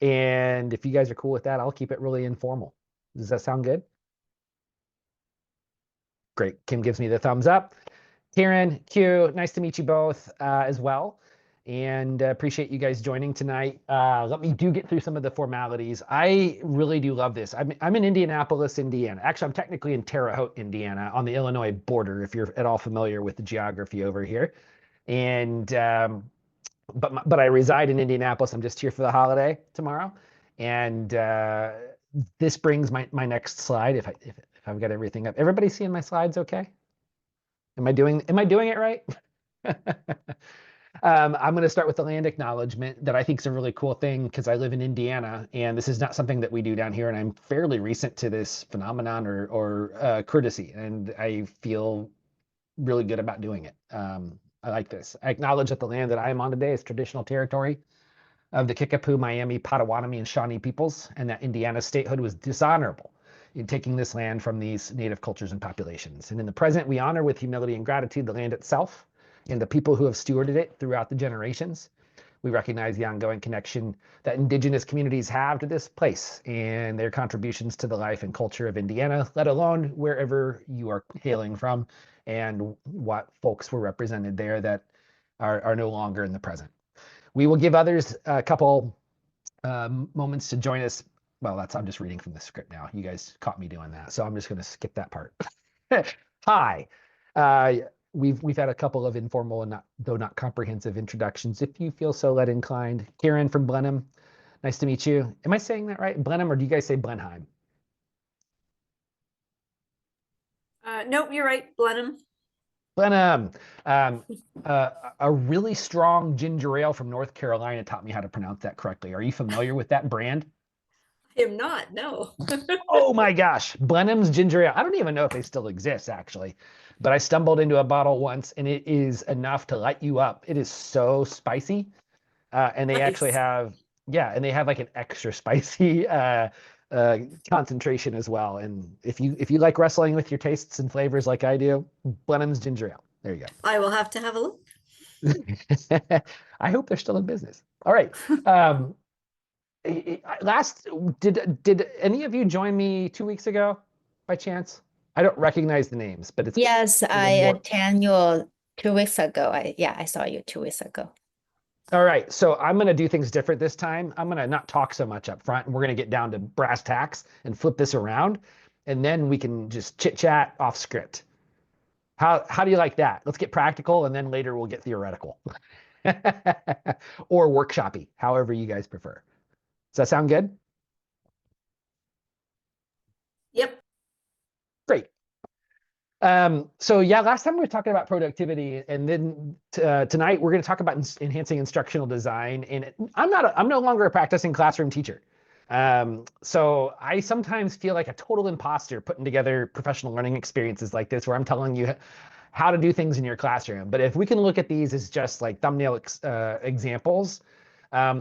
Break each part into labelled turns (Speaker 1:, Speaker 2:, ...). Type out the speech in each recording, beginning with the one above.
Speaker 1: And if you guys are cool with that, I'll keep it really informal. Does that sound good? Great. Kim gives me the thumbs up. Karen, Q, nice to meet you both as well. And appreciate you guys joining tonight. Let me get through some of the formalities. I really do love this. I'm in Indianapolis, Indiana. Actually, I'm technically in Terre Haute, Indiana, on the Illinois border, if you're at all familiar with the geography over here. And but I reside in Indianapolis. I'm just here for the holiday tomorrow. And this brings my next slide. If I've got everything up. Everybody seeing my slides okay? Am I doing it right? I'm going to start with the land acknowledgement that I think is a really cool thing because I live in Indiana and this is not something that we do down here. And I'm fairly recent to this phenomenon or courtesy. And I feel really good about doing it. I like this. I acknowledge that the land that I am on today is traditional territory of the Kickapoo, Miami, Potawatomi, and Shawnee peoples, and that Indiana's statehood was dishonorable in taking this land from these native cultures and populations. And in the present, we honor with humility and gratitude the land itself and the people who have stewarded it throughout the generations. We recognize the ongoing connection that indigenous communities have to this place and their contributions to the life and culture of Indiana, let alone wherever you are hailing from and what folks were represented there that are no longer in the present. We will give others a couple moments to join us. Well, I'm just reading from the script now. You guys caught me doing that, so I'm just going to skip that part. Hi. We've had a couple of informal and though not comprehensive introductions. If you feel so led inclined, Karen from Blenheim, nice to meet you. Am I saying that right? Blenheim, or do you guys say Blenheim?
Speaker 2: Nope, you're right, Blenheim.
Speaker 1: Blenheim. A really strong ginger ale from North Carolina taught me how to pronounce that correctly. Are you familiar with that brand?
Speaker 2: I am not, no.
Speaker 1: Oh my gosh, Blenheim's ginger ale. I don't even know if they still exist actually, but I stumbled into a bottle once and it is enough to light you up. It is so spicy. And they actually have, and they have like an extra spicy concentration as well. And if you like wrestling with your tastes and flavors like I do, Blenheim's ginger ale. There you go.
Speaker 2: I will have to have a look.
Speaker 1: I hope they're still in business. All right. Did any of you join me 2 weeks ago by chance? I don't recognize the names, but it's
Speaker 3: yes, I attend your 2 weeks ago. I saw you 2 weeks ago.
Speaker 1: All right, so I'm going to do things different this time. I'm going to not talk so much up front, and we're going to get down to brass tacks and flip this around, and then we can just chit chat off script. How do you like that? Let's get practical, and then later we'll get theoretical, or workshoppy, however you guys prefer. Does that sound good?
Speaker 2: Yep.
Speaker 1: Great. So last time we were talking about productivity, and then tonight we're going to talk about enhancing instructional design. And I'm no longer a practicing classroom teacher. So I sometimes feel like a total imposter putting together professional learning experiences like this, where I'm telling you how to do things in your classroom. But if we can look at these as just like thumbnail examples,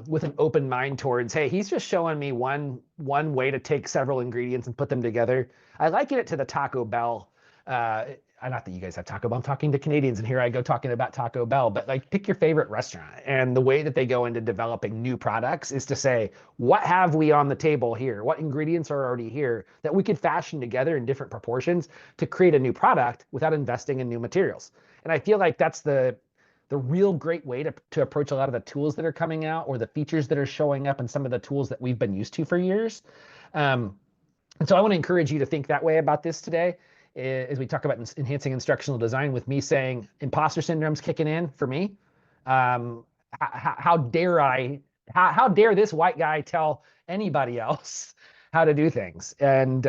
Speaker 1: with an open mind towards, hey, he's just showing me one way to take several ingredients and put them together. I liken it to the Taco Bell. Not that you guys have Taco Bell, I'm talking to Canadians, and here I go talking about Taco Bell, but like pick your favorite restaurant. And the way that they go into developing new products is to say, what have we on the table here? What ingredients are already here that we could fashion together in different proportions to create a new product without investing in new materials? And I feel like that's the real great way to approach a lot of the tools that are coming out or the features that are showing up and some of the tools that we've been used to for years. And so I want to encourage you to think that way about this today as we talk about enhancing instructional design, with me saying imposter syndrome's kicking in for me. How dare this white guy tell anybody else how to do things? And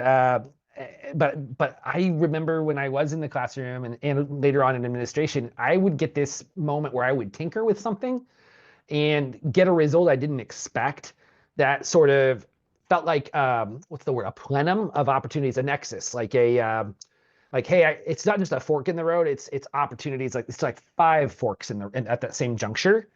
Speaker 1: but I remember when I was in the classroom and later on in administration, I would get this moment where I would tinker with something and get a result I didn't expect that sort of felt like, what's the word, a plenum of opportunities, a nexus, like hey, it's not just a fork in the road, it's opportunities, like it's like 5 forks at that same juncture.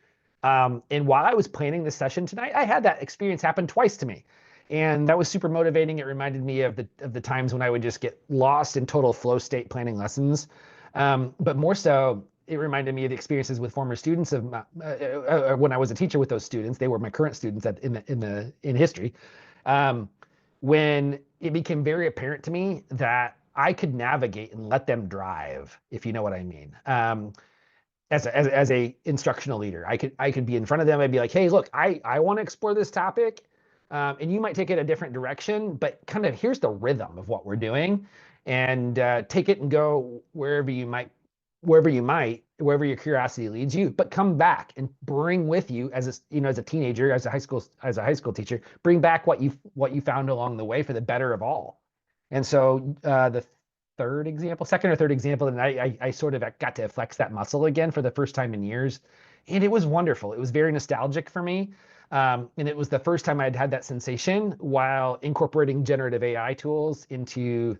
Speaker 1: And while I was planning this session tonight, I had that experience happen twice to me. And that was super motivating. It reminded me of the times when I would just get lost in total flow state planning lessons. But more so, it reminded me of the experiences with former students of when I was a teacher with those students. They were my current students in history. When it became very apparent to me that I could navigate and let them drive, if you know what I mean. As a instructional leader, I could be in front of them. I'd be like, hey, look, I want to explore this topic, and you might take it a different direction, but kind of here's the rhythm of what we're doing, and take it and go wherever your curiosity leads you. But come back and bring with you as a teenager, as a high school teacher, bring back what you found along the way for the better of all. And so the second or third example, and I sort of got to flex that muscle again for the first time in years. And it was wonderful. It was very nostalgic for me. And it was the first time I'd had that sensation while incorporating generative AI tools into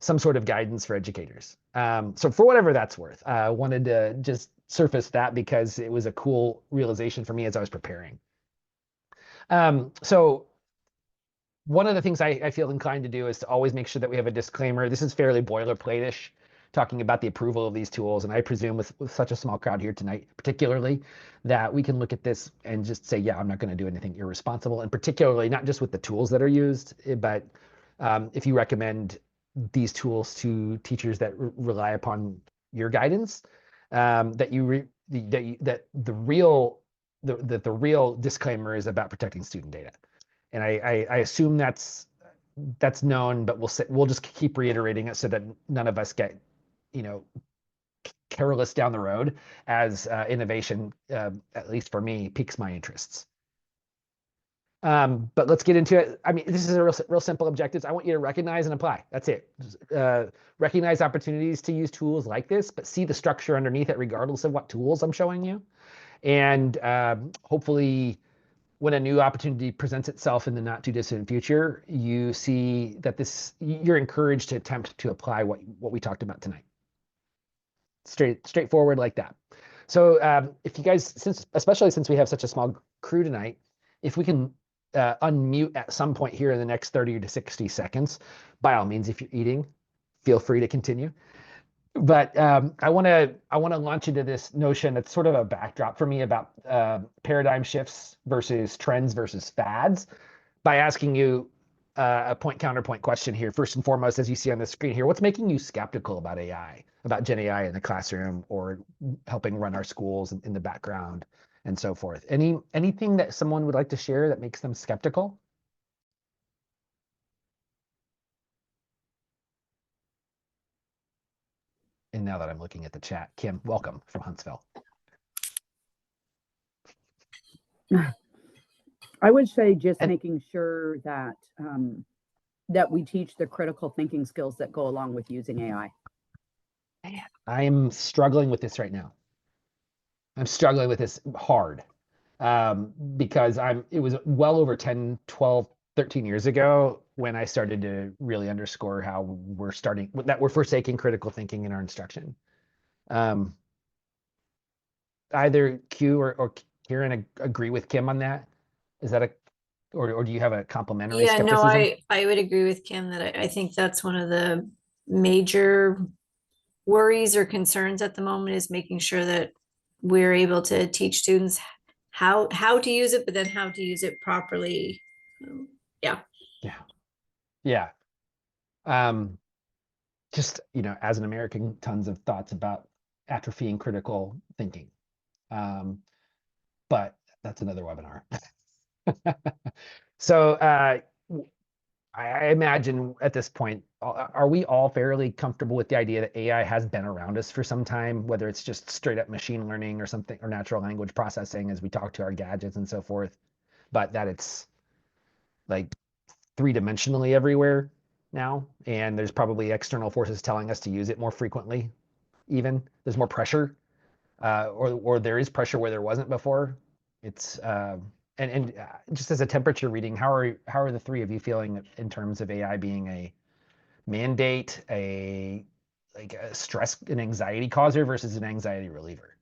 Speaker 1: some sort of guidance for educators. So for whatever that's worth, I wanted to just surface that because it was a cool realization for me as I was preparing. So one of the things I feel inclined to do is to always make sure that we have a disclaimer. This is fairly boilerplate-ish, talking about the approval of these tools. And I presume with such a small crowd here tonight, particularly, that we can look at this and just say, yeah, I'm not going to do anything irresponsible. And particularly not just with the tools that are used, but if you recommend these tools to teachers that rely upon your guidance, that the real disclaimer is about protecting student data. And I assume that's known, but we'll just keep reiterating it so that none of us get, careless down the road as innovation, at least for me, piques my interests. But let's get into it. I mean, this is a real simple objectives. I want you to recognize and apply. That's it. Recognize opportunities to use tools like this, but see the structure underneath it, regardless of what tools I'm showing you. And hopefully, when a new opportunity presents itself in the not too distant future, you see that you're encouraged to attempt to apply what we talked about tonight. Straightforward like that. So if you guys, especially since we have such a small crew tonight, if we can unmute at some point here in the next 30 to 60 seconds, by all means, if you're eating, feel free to continue. But I want to launch into this notion that's sort of a backdrop for me about paradigm shifts versus trends versus fads by asking you a point-counterpoint question here. First and foremost, as you see on the screen here, what's making you skeptical about AI, about GenAI in the classroom or helping run our schools in the background and so forth? Anything that someone would like to share that makes them skeptical? And now that I'm looking at the chat, Kim, welcome from Huntsville.
Speaker 4: I would say just making sure that that we teach the critical thinking skills that go along with using AI.
Speaker 1: Man, I'm struggling with this right now. I'm struggling with this hard because it was well over 10, 12, 13 years ago when I started to really underscore how we're forsaking critical thinking in our instruction. Either Q or Kieran agree with Kim on that? Is that or do you have a complementary skepticism?
Speaker 2: No, I would agree with Kim that I think that's one of the major worries or concerns at the moment is making sure that we're able to teach students how to use it, but then how to use it properly.
Speaker 1: Yeah. Just, as an American, tons of thoughts about atrophying critical thinking. But that's another webinar. So I imagine at this point, are we all fairly comfortable with the idea that AI has been around us for some time, whether it's just straight up machine learning or something, or natural language processing as we talk to our gadgets and so forth, but that it's like three-dimensionally everywhere now, and there's probably external forces telling us to use it more frequently. Even there's more pressure, or there is pressure where there wasn't before. It's and just as a temperature reading, how are the three of you feeling in terms of AI being a mandate, a stress and anxiety causer versus an anxiety reliever?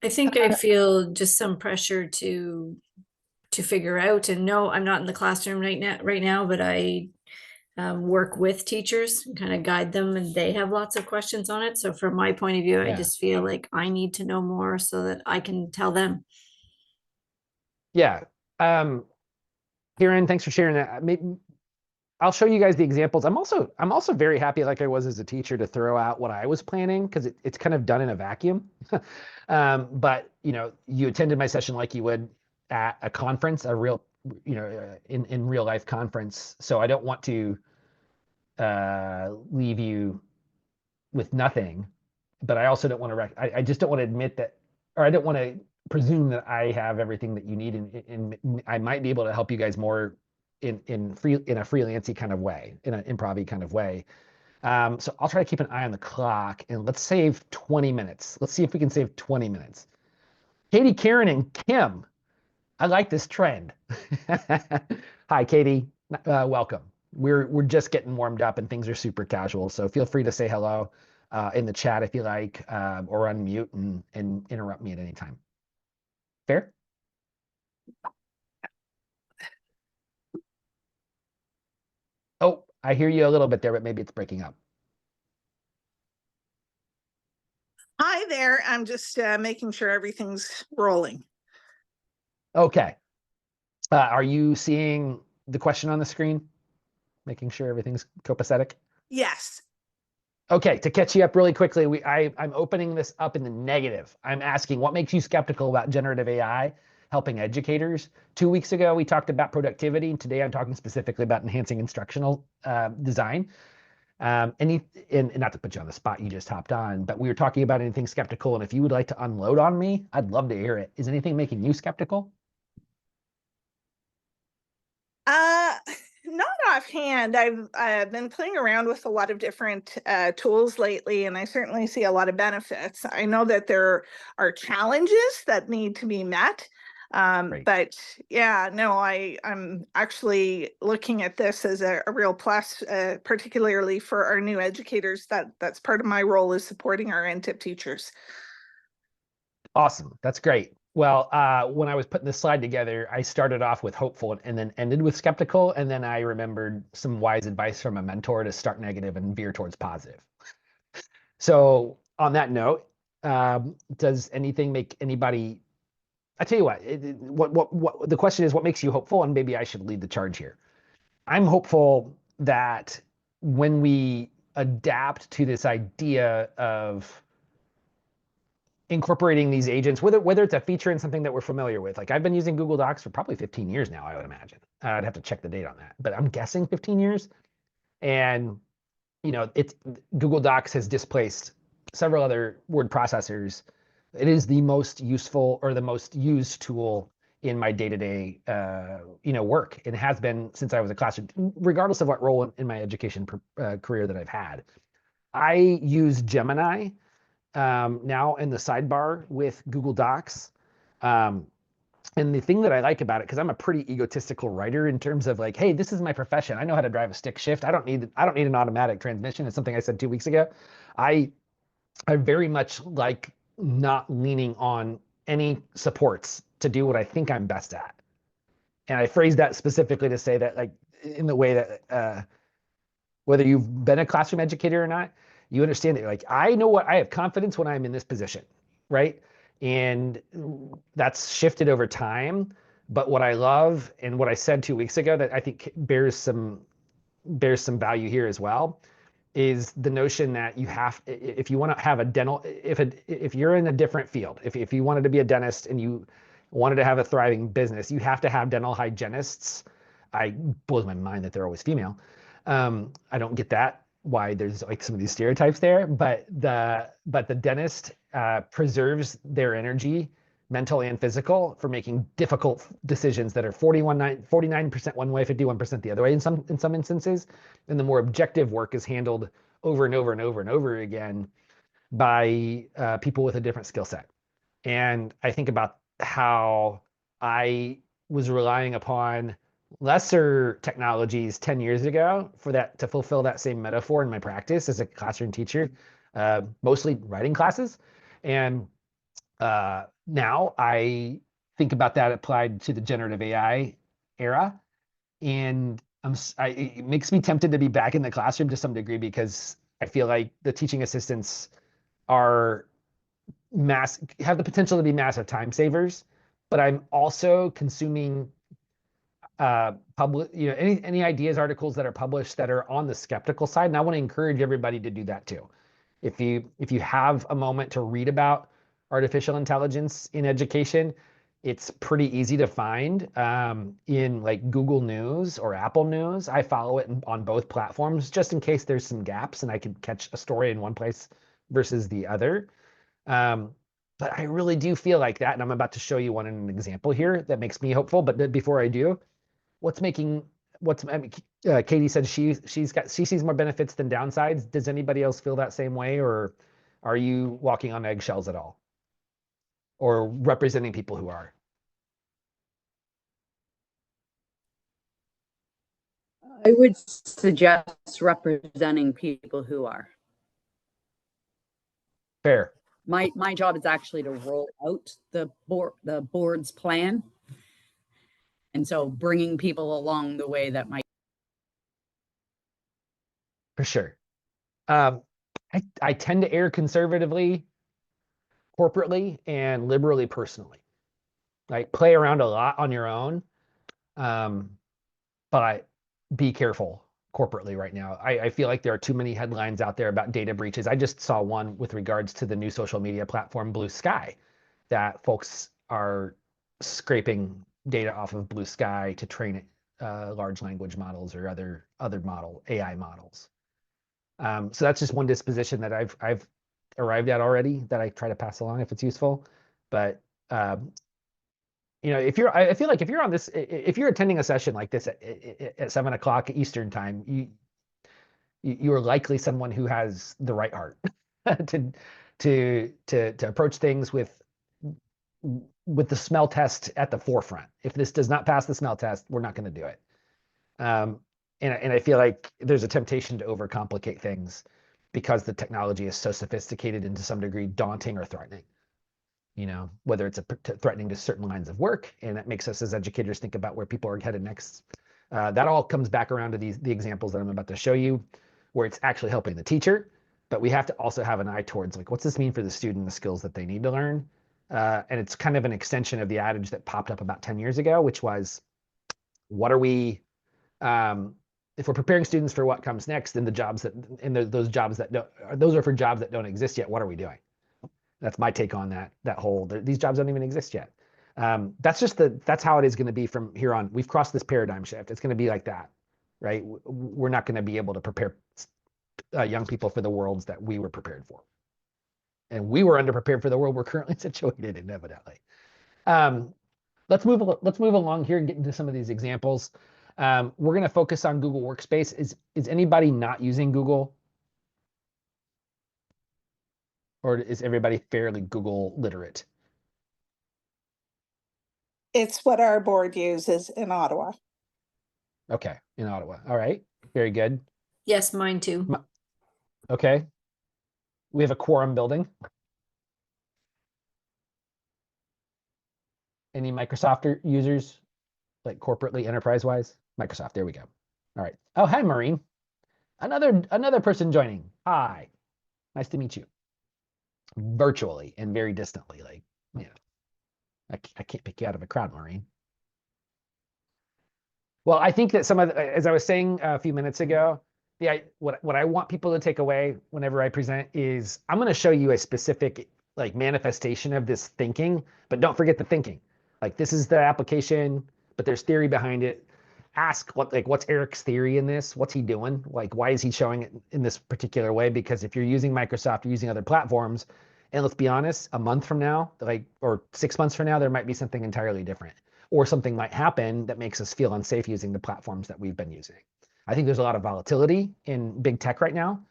Speaker 2: I think I feel just some pressure to figure out, and no, I'm not in the classroom right now, but I work with teachers and kind of guide them, and they have lots of questions on it. So from my point of view, I
Speaker 1: Yeah.
Speaker 2: just feel like I need to know more so that I can tell them.
Speaker 1: Yeah. Karen, thanks for sharing that. Maybe I'll show you guys the examples. I'm also very happy, like I was as a teacher, to throw out what I was planning, because it's kind of done in a vacuum. But you attended my session like you would at a conference, a real, in real life conference. So I don't want to leave you with nothing, but I also don't want to. I just don't want to admit that, or I don't want to presume that I have everything that you need, and I might be able to help you guys more in a freelancey kind of way, in an improv-y kind of way. So I'll try to keep an eye on the clock, and let's save 20 minutes. Let's see if we can save 20 minutes. Katie, Karen, and Kim, I like this trend. Hi, Katie. Welcome. We're just getting warmed up, and things are super casual. So feel free to say hello in the chat if you like, or unmute and interrupt me at any time. Fair? Oh, I hear you a little bit there, but maybe it's breaking up.
Speaker 5: Hi there. I'm just making sure everything's rolling.
Speaker 1: Okay. Are you seeing the question on the screen? Making sure everything's copacetic?
Speaker 5: Yes.
Speaker 1: Okay, to catch you up really quickly, I'm opening this up in the negative. I'm asking, what makes you skeptical about generative AI helping educators? 2 weeks ago, we talked about productivity, and today I'm talking specifically about enhancing instructional design. And not to put you on the spot, you just hopped on, but we were talking about anything skeptical, and if you would like to unload on me, I'd love to hear it. Is anything making you skeptical?
Speaker 5: Not offhand. I've been playing around with a lot of different tools lately, and I certainly see a lot of benefits. I know that there are challenges that need to be met.
Speaker 1: Great.
Speaker 5: But yeah, no, I'm actually looking at this as a real plus, particularly for our new educators. That's part of my role, is supporting our NTIP teachers.
Speaker 1: Awesome. That's great. Well, when I was putting this slide together, I started off with hopeful and then ended with skeptical. And then I remembered some wise advice from a mentor to start negative and veer towards positive. So on that note, does anything make anybody, I tell you what the question is, what makes you hopeful? And maybe I should lead the charge here. I'm hopeful that when we adapt to this idea of incorporating these agents, whether it's a feature in something that we're familiar with. Like I've been using Google Docs for probably 15 years now, I would imagine. I'd have to check the date on that, but I'm guessing 15 years. And it's Google Docs has displaced several other word processors. It is the most useful or the most used tool in my day-to-day work. It has been since I was a classroom, regardless of what role in my education career that I've had. I use Gemini now in the sidebar with Google Docs. And the thing that I like about it, because I'm a pretty egotistical writer in terms of like, hey, this is my profession. I know how to drive a stick shift. I don't need an automatic transmission. It's something I said 2 weeks ago. I very much like not leaning on any supports to do what I think I'm best at. And I phrase that specifically to say that, like, in the way that whether you've been a classroom educator or not, you understand that, like, I know what I have confidence when I'm in this position, right? And that's shifted over time. But what I love and what I said 2 weeks ago that I think bears some value here as well is the notion that you have, if you want to have a dental, if you're in a different field, if you wanted to be a dentist and you wanted to have a thriving business, you have to have dental hygienists. Blows my mind that they're always female. I don't get that, why there's like some of these stereotypes there, but the dentist preserves their energy, mental and physical, for making difficult decisions that are 49% one way, 51% the other way in some instances. And the more objective work is handled over and over and over and over again by people with a different skill set. And I think about how I was relying upon lesser technologies 10 years ago for that, to fulfill that same metaphor in my practice as a classroom teacher, mostly writing classes. And now I think about that applied to the generative AI era. And it makes me tempted to be back in the classroom to some degree, because I feel like the teaching assistants are have the potential to be massive time savers, but I'm also consuming any ideas, articles that are published that are on the skeptical side, and I want to encourage everybody to do that too. If you have a moment to read about artificial intelligence in education, it's pretty easy to find in like Google News or Apple News. I follow it on both platforms just in case there's some gaps and I can catch a story in one place versus the other. But I really do feel like that, and I'm about to show you an example here that makes me hopeful. But before I do, Katie said she sees more benefits than downsides. Does anybody else feel that same way, or are you walking on eggshells at all, or representing people who are?
Speaker 4: I would suggest representing people who are.
Speaker 1: Fair.
Speaker 4: My job is actually to roll out the board's plan. And so bringing people along the way that might.
Speaker 1: For sure. I tend to err conservatively, corporately, and liberally personally. Like, play around a lot on your own, but be careful corporately right now. I feel like there are too many headlines out there about data breaches. I just saw one with regards to the new social media platform Blue Sky, that folks are scraping data off of Blue Sky to train large language models or other AI models. So that's just one disposition that I've arrived at already that I try to pass along if it's useful. But I feel like if you're attending a session like this at 7 o'clock Eastern time, you are likely someone who has the right heart to approach things with the smell test at the forefront. If this does not pass the smell test, we're not going to do it. And I feel like there's a temptation to overcomplicate things because the technology is so sophisticated and to some degree daunting or threatening. Whether it's threatening to certain lines of work, and that makes us as educators think about where people are headed next. That all comes back around to the examples that I'm about to show you, where it's actually helping the teacher, but we have to also have an eye towards, like, what's this mean for the student, the skills that they need to learn? And it's kind of an extension of the adage that popped up about 10 years ago, which was, what are we, if we're preparing students for what comes next, then those are for jobs that don't exist yet, what are we doing? That's my take on that whole, these jobs don't even exist yet. That's how it is going to be from here on. We've crossed this paradigm shift. It's going to be like that, right? We're not going to be able to prepare young people for the worlds that we were prepared for. And we were underprepared for the world we're currently situated in, evidently. Let's move along here and get into some of these examples. We're going to focus on Google Workspace. Is anybody not using Google? Or is everybody fairly Google literate?
Speaker 5: It's what our board uses in Ottawa.
Speaker 1: Okay, in Ottawa. All right, very good.
Speaker 2: Yes, mine too.
Speaker 1: Okay. We have a quorum building. Any Microsoft users, like corporately, enterprise-wise? Microsoft, there we go. All right. Oh, hi, Maureen. Another person joining. Hi. Nice to meet you. Virtually and very distantly, like, I can't pick you out of a crowd, Maureen. Well, I think that as I was saying a few minutes ago, what I want people to take away whenever I present is I'm going to show you a specific like manifestation of this thinking, but don't forget the thinking. Like, this is the application, but there's theory behind it. Ask what's Eric's theory in this? What's he doing? Like, why is he showing it in this particular way? Because if you're using Microsoft, you're using other platforms, and let's be honest, a month from now, or 6 months from now, there might be something entirely different, or something might happen that makes us feel unsafe using the platforms that we've been using. I think there's a lot of volatility in big tech right now.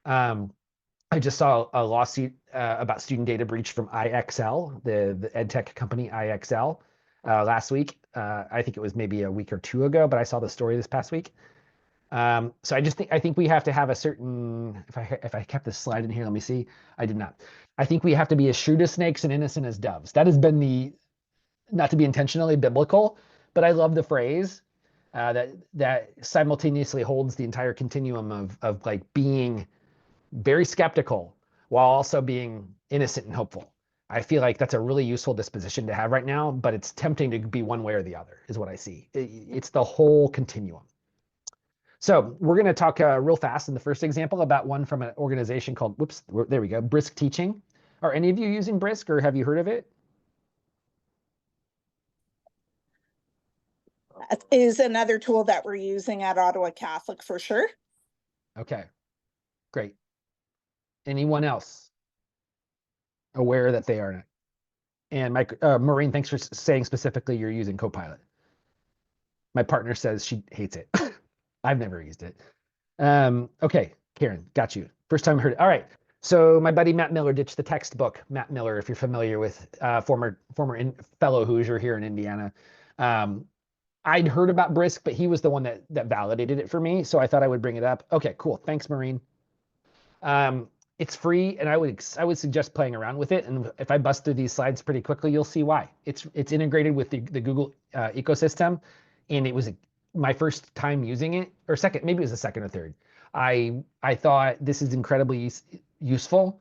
Speaker 1: I just saw a lawsuit about student data breach from IXL, the ed tech company IXL, last week. I think it was maybe a week or two ago, but I saw the story this past week. So I think we have to have a certain, if I kept this slide in here, let me see. I did not. I think we have to be as shrewd as snakes and innocent as doves. That has been not to be intentionally biblical, but I love the phrase. that simultaneously holds the entire continuum of like being very skeptical while also being innocent and hopeful. I feel like that's a really useful disposition to have right now, but it's tempting to be one way or the other, is what I see. It's the whole continuum. So we're going to talk real fast in the first example about one from an organization called, whoops, there we go, Brisk Teaching. Are any of you using Brisk, or have you heard of it?
Speaker 5: That is another tool that we're using at Ottawa Catholic for sure.
Speaker 1: Okay, great. Anyone else aware that they are not? And Maureen, thanks for saying specifically you're using Copilot. My partner says she hates it. I've never used it. Okay, Karen, got you. First time I heard it. All right. So my buddy Matt Miller ditched the textbook. Matt Miller, if you're familiar with former fellow Hoosier here in Indiana. I'd heard about Brisk, but he was the one that validated it for me. So I thought I would bring it up. Okay, cool. Thanks, Maureen. It's free, and I would suggest playing around with it. And if I bust through these slides pretty quickly, you'll see why. It's integrated with the Google ecosystem, and it was my first time using it, or second, maybe it was the second or third. I thought this is incredibly useful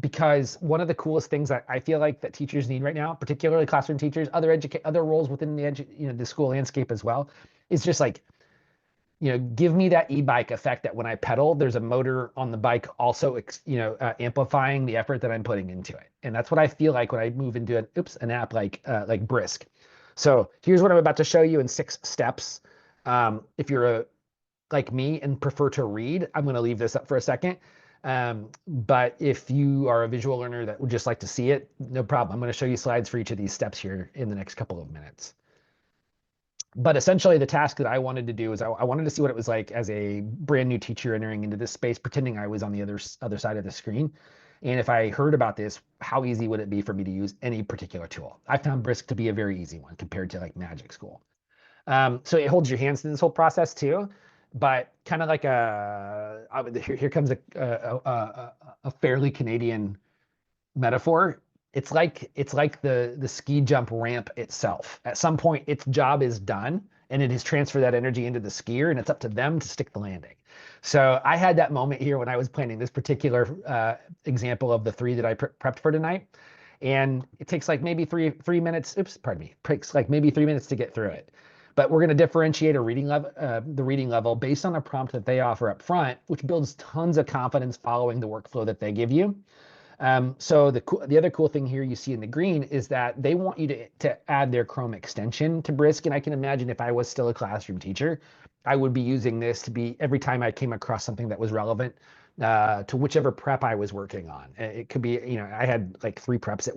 Speaker 1: because one of the coolest things I feel like that teachers need right now, particularly classroom teachers, other roles within the school landscape as well, is just like, give me that e-bike effect that when I pedal, there's a motor on the bike also, amplifying the effort that I'm putting into it. And that's what I feel like when I move into an app like Brisk. So here's what I'm about to show you in 6 steps. If you're like me and prefer to read, I'm going to leave this up for a second. But if you are a visual learner that would just like to see it, no problem. I'm going to show you slides for each of these steps here in the next couple of minutes. But essentially the task that I wanted to do is I wanted to see what it was like as a brand new teacher entering into this space, pretending I was on the other side of the screen. And if I heard about this, how easy would it be for me to use any particular tool? I found Brisk to be a very easy one compared to like Magic School. So it holds your hands through this whole process too, but kind of like here comes a fairly Canadian metaphor. It's like the ski jump ramp itself. At some point, its job is done, and it has transferred that energy into the skier, and it's up to them to stick the landing. So I had that moment here when I was planning this particular example of the 3 that I prepped for tonight, and it takes like maybe three minutes. Oops, pardon me. It takes like maybe 3 minutes to get through it. But we're going to differentiate the reading level based on a prompt that they offer up front, which builds tons of confidence following the workflow that they give you. So the other cool thing here you see in the green is that they want you to add their Chrome extension to Brisk. And I can imagine if I was still a classroom teacher, I would be using this to be every time I came across something that was relevant to whichever prep I was working on. It could be, I had like 3 preps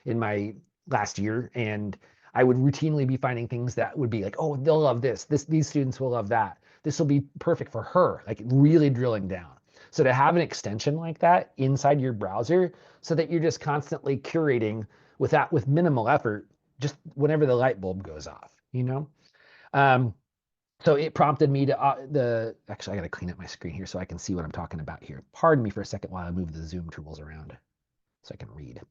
Speaker 1: in my last year, and I would routinely be finding things that would be like, oh, they'll love this. These students will love that. This will be perfect for her, like really drilling down. So to have an extension like that inside your browser so that you're just constantly curating with minimal effort, just whenever the light bulb goes off, So it prompted me to, actually I got to clean up my screen here so I can see what I'm talking about here. Pardon me for a second while I move the Zoom tools around so I can read.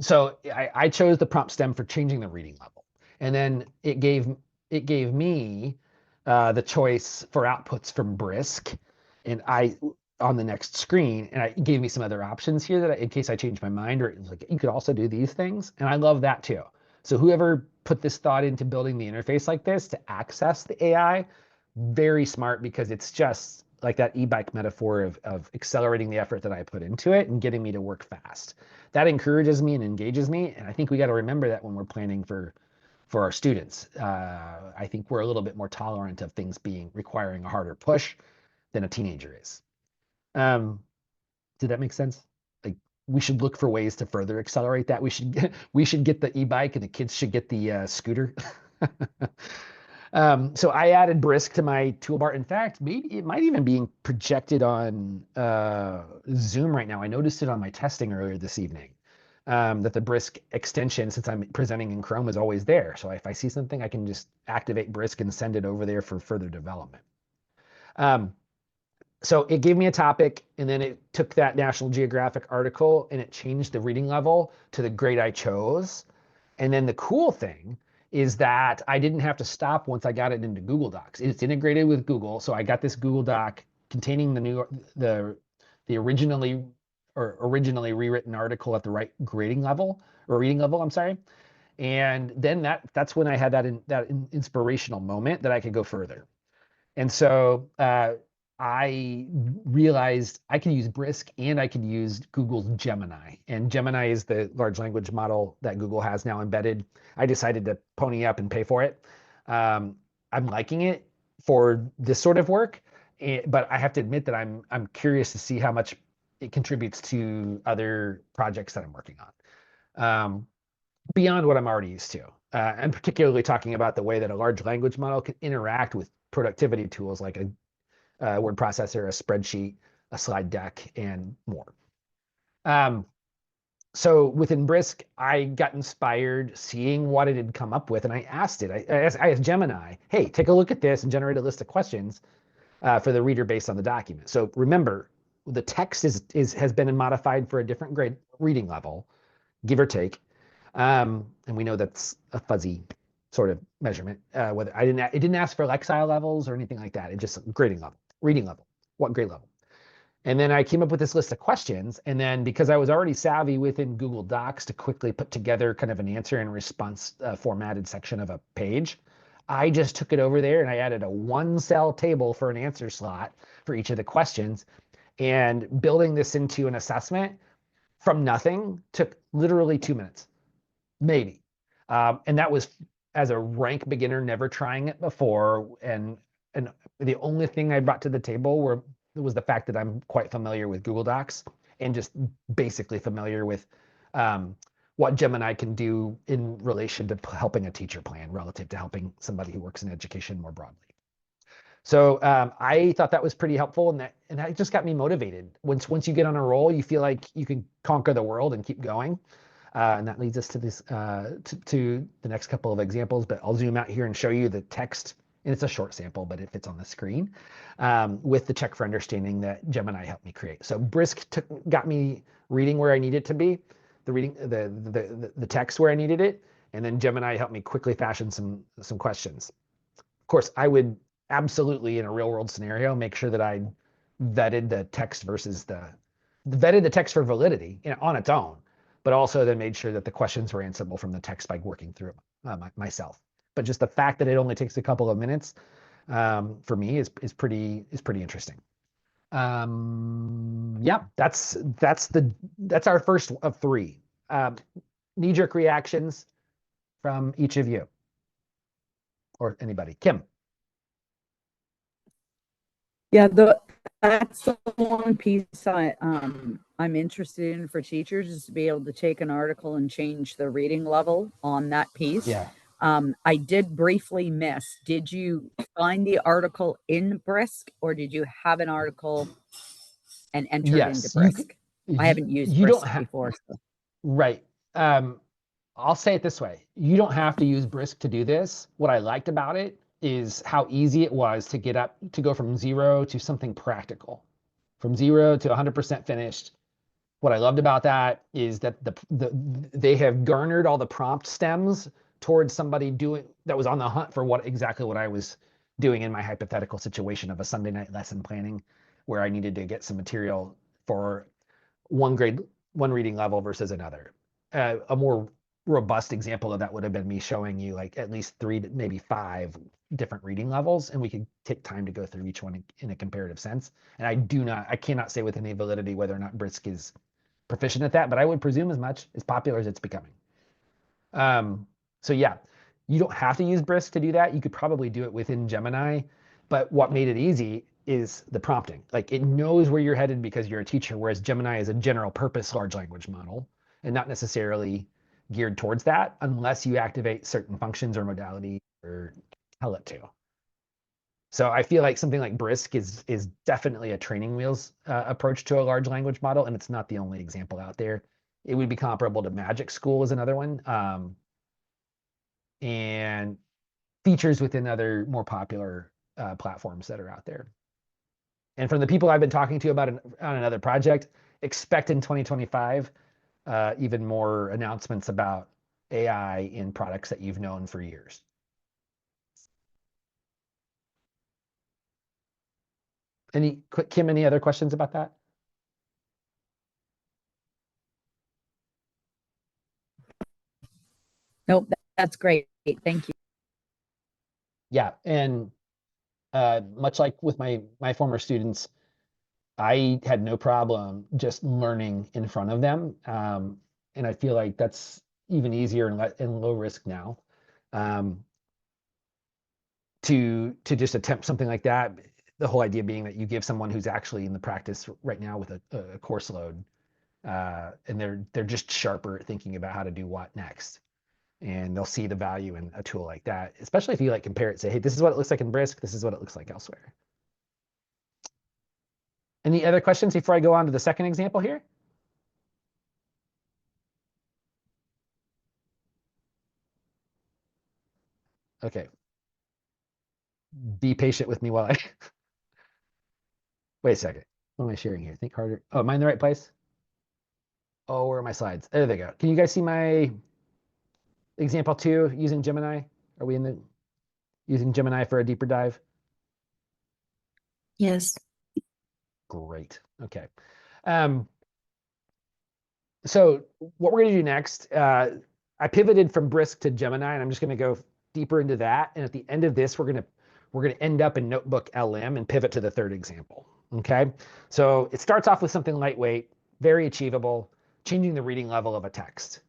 Speaker 1: So I chose the prompt stem for changing the reading level. And then it gave me the choice for outputs from Brisk, and on the next screen, and it gave me some other options here that in case I changed my mind, or it was like, you could also do these things. And I love that too. So whoever put this thought into building the interface like this to access the AI, very smart, because it's just like that e-bike metaphor of accelerating the effort that I put into it and getting me to work fast. That encourages me and engages me. And I think we got to remember that when we're planning for our students. I think we're a little bit more tolerant of things requiring a harder push than a teenager is. Did that make sense? Like, we should look for ways to further accelerate that. We should get the e-bike, and the kids should get the scooter. So I added Brisk to my toolbar. In fact, maybe it might even be projected on Zoom right now. I noticed it on my testing earlier this evening, that the Brisk extension, since I'm presenting in Chrome, is always there. So if I see something, I can just activate Brisk and send it over there for further development. So it gave me a topic, and then it took that National Geographic article and it changed the reading level to the grade I chose. And then the cool thing is that I didn't have to stop once I got it into Google Docs. It's integrated with Google, so I got this Google Doc containing the originally rewritten article at the right grading level or reading level. I'm sorry, and then that's when I had that inspirational moment that I could go further. And so I realized I could use Brisk and I could use Google's Gemini. And Gemini is the large language model that Google has now embedded. I decided to pony up and pay for it. I'm liking it for this sort of work, but I have to admit that I'm curious to see how much it contributes to other projects that I'm working on, beyond what I'm already used to. And particularly talking about the way that a large language model can interact with productivity tools like a word processor, a spreadsheet, a slide deck, and more. So within Brisk, I got inspired seeing what it had come up with, and I asked it. I asked Gemini, "Hey, take a look at this and generate a list of questions for the reader based on the document." So remember, the text has been modified for a different grade reading level, give or take, and we know that's a fuzzy sort of measurement. Whether it didn't ask for Lexile levels or anything like that. It just grading level, reading level, what grade level. And then I came up with this list of questions. And then because I was already savvy within Google Docs to quickly put together kind of an answer and response formatted section of a page, I just took it over there and I added a 1-cell table for an answer slot for each of the questions. And building this into an assessment from nothing took literally 2 minutes, maybe. And that was as a rank beginner, never trying it before. And the only thing I brought to the table was the fact that I'm quite familiar with Google Docs and just basically familiar with what Gemini can do in relation to helping a teacher plan relative to helping somebody who works in education more broadly. So I thought that was pretty helpful, and that just got me motivated. Once you get on a roll, you feel like you can conquer the world and keep going. And that leads us to this to the next couple of examples, but I'll zoom out here and show you the text. And it's a short sample, but it fits on the screen with the check for understanding that Gemini helped me create. So Brisk got me reading where I needed to be, the text where I needed it, and then Gemini helped me quickly fashion some questions. Of course, I would absolutely, in a real world scenario, make sure that I vetted the text vetted the text for validity on its own, but also then made sure that the questions were answerable from the text by working through it myself. But just the fact that it only takes a couple of minutes for me is pretty interesting. Yeah, that's our first of 3 knee-jerk reactions from each of you or anybody. Kim.
Speaker 4: Yeah, that's the one piece I'm interested in for teachers is to be able to take an article and change the reading level on that piece.
Speaker 1: Yeah.
Speaker 4: I did briefly miss. Did you find the article in Brisk, or did you have an article and enter it into Brisk? I haven't used Brisk before. So.
Speaker 1: Right. I'll say it this way. You don't have to use Brisk to do this. What I liked about it is how easy it was to go from 0 to something practical, from 0 to 100% finished. What I loved about that is that they have garnered all the prompt stems towards somebody that was on the hunt for exactly what I was doing in my hypothetical situation of a Sunday night lesson planning, where I needed to get some material for one reading level versus another. A more robust example of that would have been me showing you like at least 3 to maybe 5 different reading levels, and we could take time to go through each one in a comparative sense. And I cannot say with any validity whether or not Brisk is proficient at that, but I would presume as much, as popular as it's becoming. So yeah, you don't have to use Brisk to do that. You could probably do it within Gemini, but what made it easy is the prompting. Like, it knows where you're headed because you're a teacher, whereas Gemini is a general purpose large language model and not necessarily geared towards that unless you activate certain functions or modalities or tell it to. So I feel like something like Brisk is definitely a training wheels approach to a large language model, and it's not the only example out there. It would be comparable to Magic School is another one, and features within other more popular platforms that are out there. And from the people I've been talking to about on another project, expect in 2025 even more announcements about AI in products that you've known for years? Kim, any other questions about that?
Speaker 4: Nope, that's great. Thank you.
Speaker 1: Yeah, and much like with my former students, I had no problem just learning in front of them, and I feel like that's even easier and low risk now. To just attempt something like that. The whole idea being that you give someone who's actually in the practice right now with a course load, and they're just sharper at thinking about how to do what next. And they'll see the value in a tool like that, especially if you like compare it, say, hey, this is what it looks like in Brisk, this is what it looks like elsewhere. Any other questions before I go on to the second example here? Okay. Be patient with me while I wait a second. What am I sharing here? Think harder. Oh, am I in the right place? Oh, where are my slides? There they go. Can you guys see my example 2 using Gemini? Are we using Gemini for a deeper dive?
Speaker 2: Yes.
Speaker 1: Great. Okay. So what we're going to do next, I pivoted from Brisk to Gemini, and I'm just going to go deeper into that. And at the end of this, we're going to end up in Notebook LM and pivot to the third example. Okay. So it starts off with something lightweight, very achievable, changing the reading level of a text.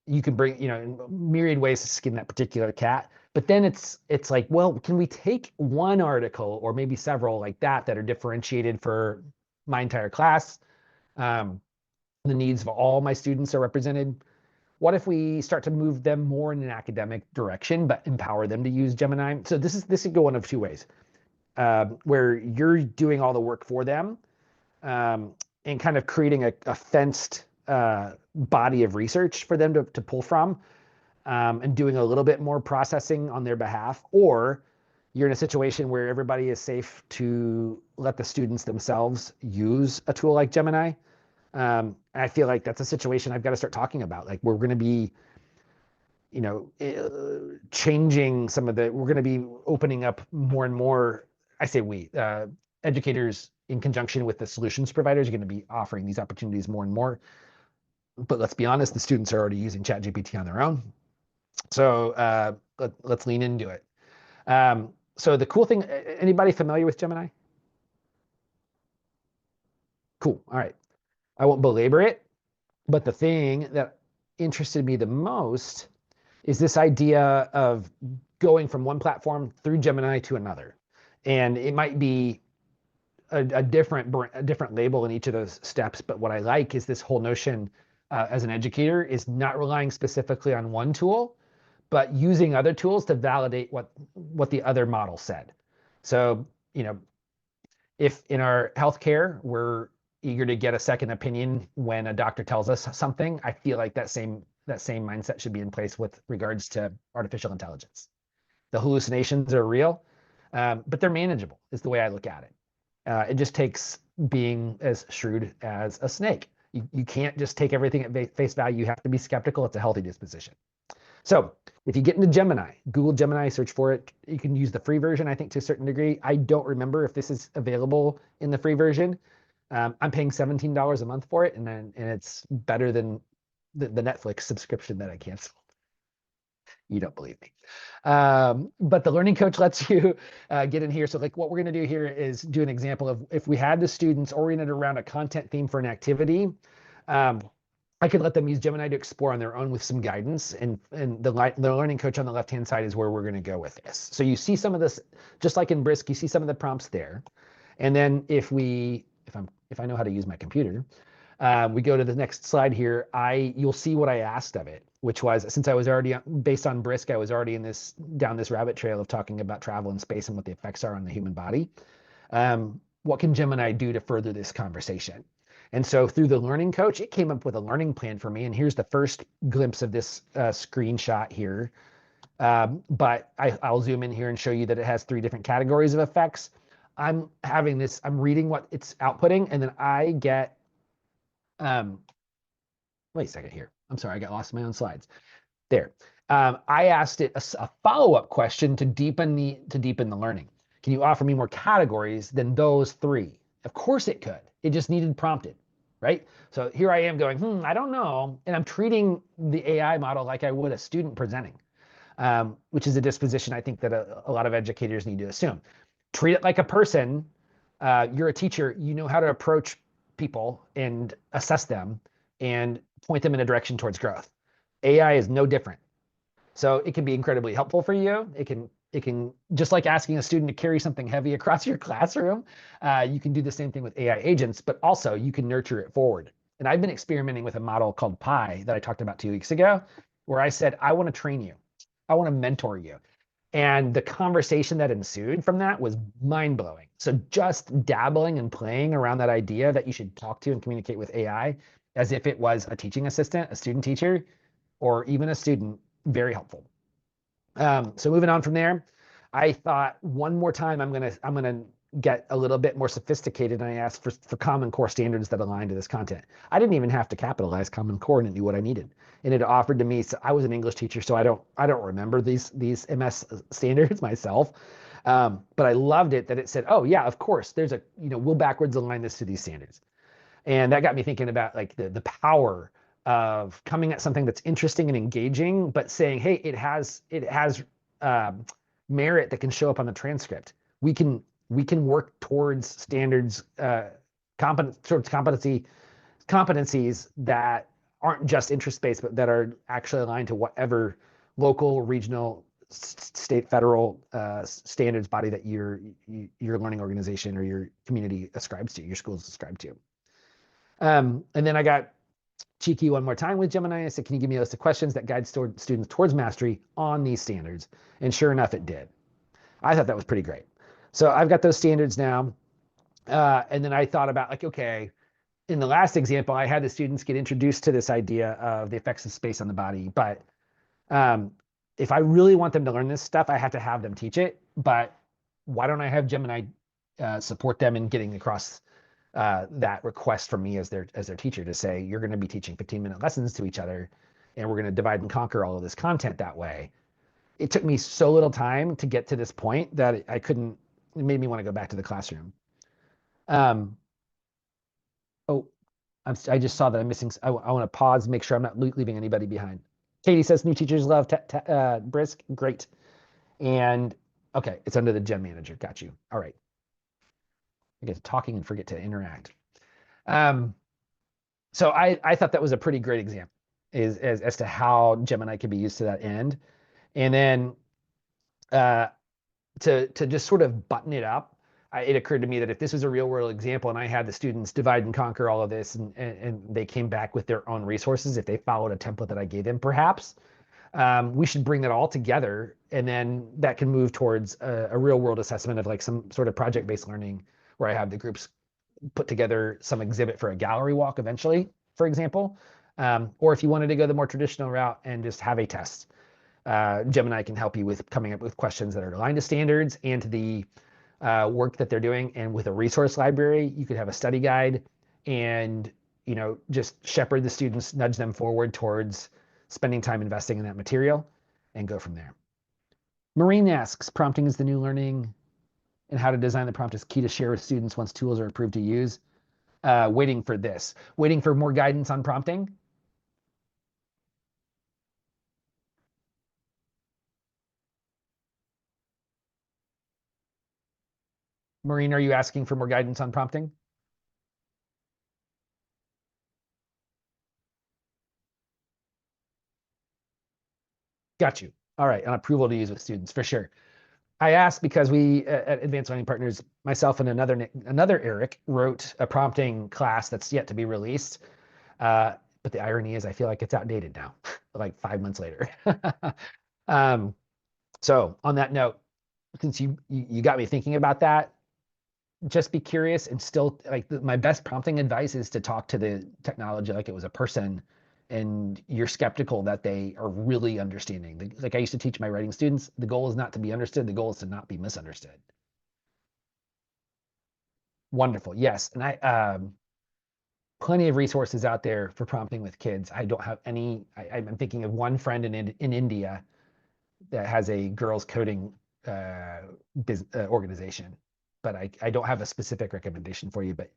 Speaker 1: You can bring, myriad ways to skin that particular cat. But then it's like, well, can we take one article or maybe several like that are differentiated for my entire class? The needs of all my students are represented. What if we start to move them more in an academic direction, but empower them to use Gemini? So this could go one of 2 ways, where you're doing all the work for them, and kind of creating a fenced body of research for them to pull from, and doing a little bit more processing on their behalf. Or you're in a situation where everybody is safe to let the students themselves use a tool like Gemini. I feel like that's a situation I've got to start talking about. Like we're going to be, changing we're going to be opening up more and more. I say educators in conjunction with the solutions providers are going to be offering these opportunities more and more. But let's be honest, the students are already using ChatGPT on their own. So let's lean into it. So the cool thing, anybody familiar with Gemini? Cool. All right. I won't belabor it, but the thing that interested me the most is this idea of going from one platform through Gemini to another. And it might be a different label in each of those steps, but what I like is this whole notion as an educator is not relying specifically on one tool, but using other tools to validate what the other model said. So, if in our healthcare, we're eager to get a second opinion when a doctor tells us something, I feel like that same mindset should be in place with regards to artificial intelligence. The hallucinations are real, but they're manageable is the way I look at it. It just takes being as shrewd as a snake. You can't just take everything at face value. You have to be skeptical. It's a healthy disposition. So if you get into Gemini, Google Gemini, search for it. You can use the free version, I think, to a certain degree. I don't remember if this is available in the free version. I'm paying $17 a month for it, and it's better than the Netflix subscription that I canceled. You don't believe me. But the learning coach lets you get in here. So like what we're going to do here is do an example of if we had the students oriented around a content theme for an activity, I could let them use Gemini to explore on their own with some guidance. And the learning coach on the left-hand side is where we're going to go with this. So you see some of this, just like in Brisk, you see some of the prompts there. And then if I know how to use my computer, we go to the next slide here. You'll see what I asked of it, which was, since I was already based on Brisk, I was already down this rabbit trail of talking about travel and space and what the effects are on the human body. What can Gemini do to further this conversation? And so through the learning coach, it came up with a learning plan for me. And here's the first glimpse of this screenshot here. But I'll zoom in here and show you that it has 3 different categories of effects. I'm reading what it's outputting, and then I get wait a second here. I'm sorry, I got lost in my own slides. There. I asked it a follow-up question to deepen the learning. Can you offer me more categories than those 3? Of course it could. It just needed prompted, right? So here I am going, I don't know. And I'm treating the AI model like I would a student presenting, which is a disposition I think that a lot of educators need to assume. Treat it like a person. You're a teacher. You know how to approach people and assess them and point them in a direction towards growth. AI is no different. So it can be incredibly helpful for you. It can just like asking a student to carry something heavy across your classroom. You can do the same thing with AI agents, but also you can nurture it forward. And I've been experimenting with a model called Pi that I talked about 2 weeks ago, where I said, I want to train you. I want to mentor you. And the conversation that ensued from that was mind-blowing. So just dabbling and playing around that idea that you should talk to and communicate with AI as if it was a teaching assistant, a student teacher, or even a student, very helpful. So moving on from there, I thought one more time I'm gonna get a little bit more sophisticated, and I asked for Common Core standards that align to this content. I didn't even have to capitalize Common Core, and it knew what I needed, and it offered to me. So I was an English teacher, so I don't remember these MS standards myself, but I loved it that it said, oh yeah, of course, there's a we'll backwards align this to these standards, and that got me thinking about like the power of coming at something that's interesting and engaging, but saying, hey, it has merit that can show up on the transcript. We can work towards standards, competencies that aren't just interest-based, but that are actually aligned to whatever local, regional, state, federal standards body that your learning organization or your community ascribes to, your schools ascribe to. And then I got cheeky one more time with Gemini. I said, can you give me a list of questions that guide students towards mastery on these standards? And sure enough, it did. I thought that was pretty great. So I've got those standards now. And then I thought about like, okay, in the last example, I had the students get introduced to this idea of the effects of space on the body. But if I really want them to learn this stuff, I have to have them teach it. But why don't I have Gemini support them in getting across that request from me as their teacher to say, you're going to be teaching 15-minute lessons to each other, and we're going to divide and conquer all of this content that way. It took me so little time to get to this point that it made me want to go back to the classroom. I just saw that I'm missing. I want to pause, make sure I'm not leaving anybody behind. Katie says new teachers love Brisk. Great. And okay, it's under the Gen Manager. Got you. All right. I get to talking and forget to interact. So I thought that was a pretty great example as to how Gemini can be used to that end. And then to just sort of button it up, it occurred to me that if this was a real world example and I had the students divide and conquer all of this and they came back with their own resources, if they followed a template that I gave them, perhaps, we should bring that all together, and then that can move towards a real world assessment of like some sort of project-based learning where I have the groups put together some exhibit for a gallery walk eventually, for example. Or if you wanted to go the more traditional route and just have a test, Gemini can help you with coming up with questions that are aligned to standards and to the work that they're doing. And with a resource library, you could have a study guide and just shepherd the students, nudge them forward towards spending time investing in that material and go from there. Maureen asks, prompting is the new learning, and how to design the prompt is key to share with students once tools are approved to use. Waiting for more guidance on prompting. Maureen, are you asking for more guidance on prompting? Got you. All right, on approval to use with students, for sure. I asked because we at Advanced Learning Partners, myself and another Eric, wrote a prompting class that's yet to be released. But the irony is I feel like it's outdated now, like 5 months later. So on that note, since you got me thinking about that, just be curious and still my best prompting advice is to talk to the technology like it was a person, and you're skeptical that they are really understanding. Like I used to teach my writing students, the goal is not to be understood, the goal is to not be misunderstood. Wonderful. Yes. And plenty of resources out there for prompting with kids. I don't have any. I'm thinking of one friend in India that has a girls coding organization, but I don't have a specific recommendation for you. But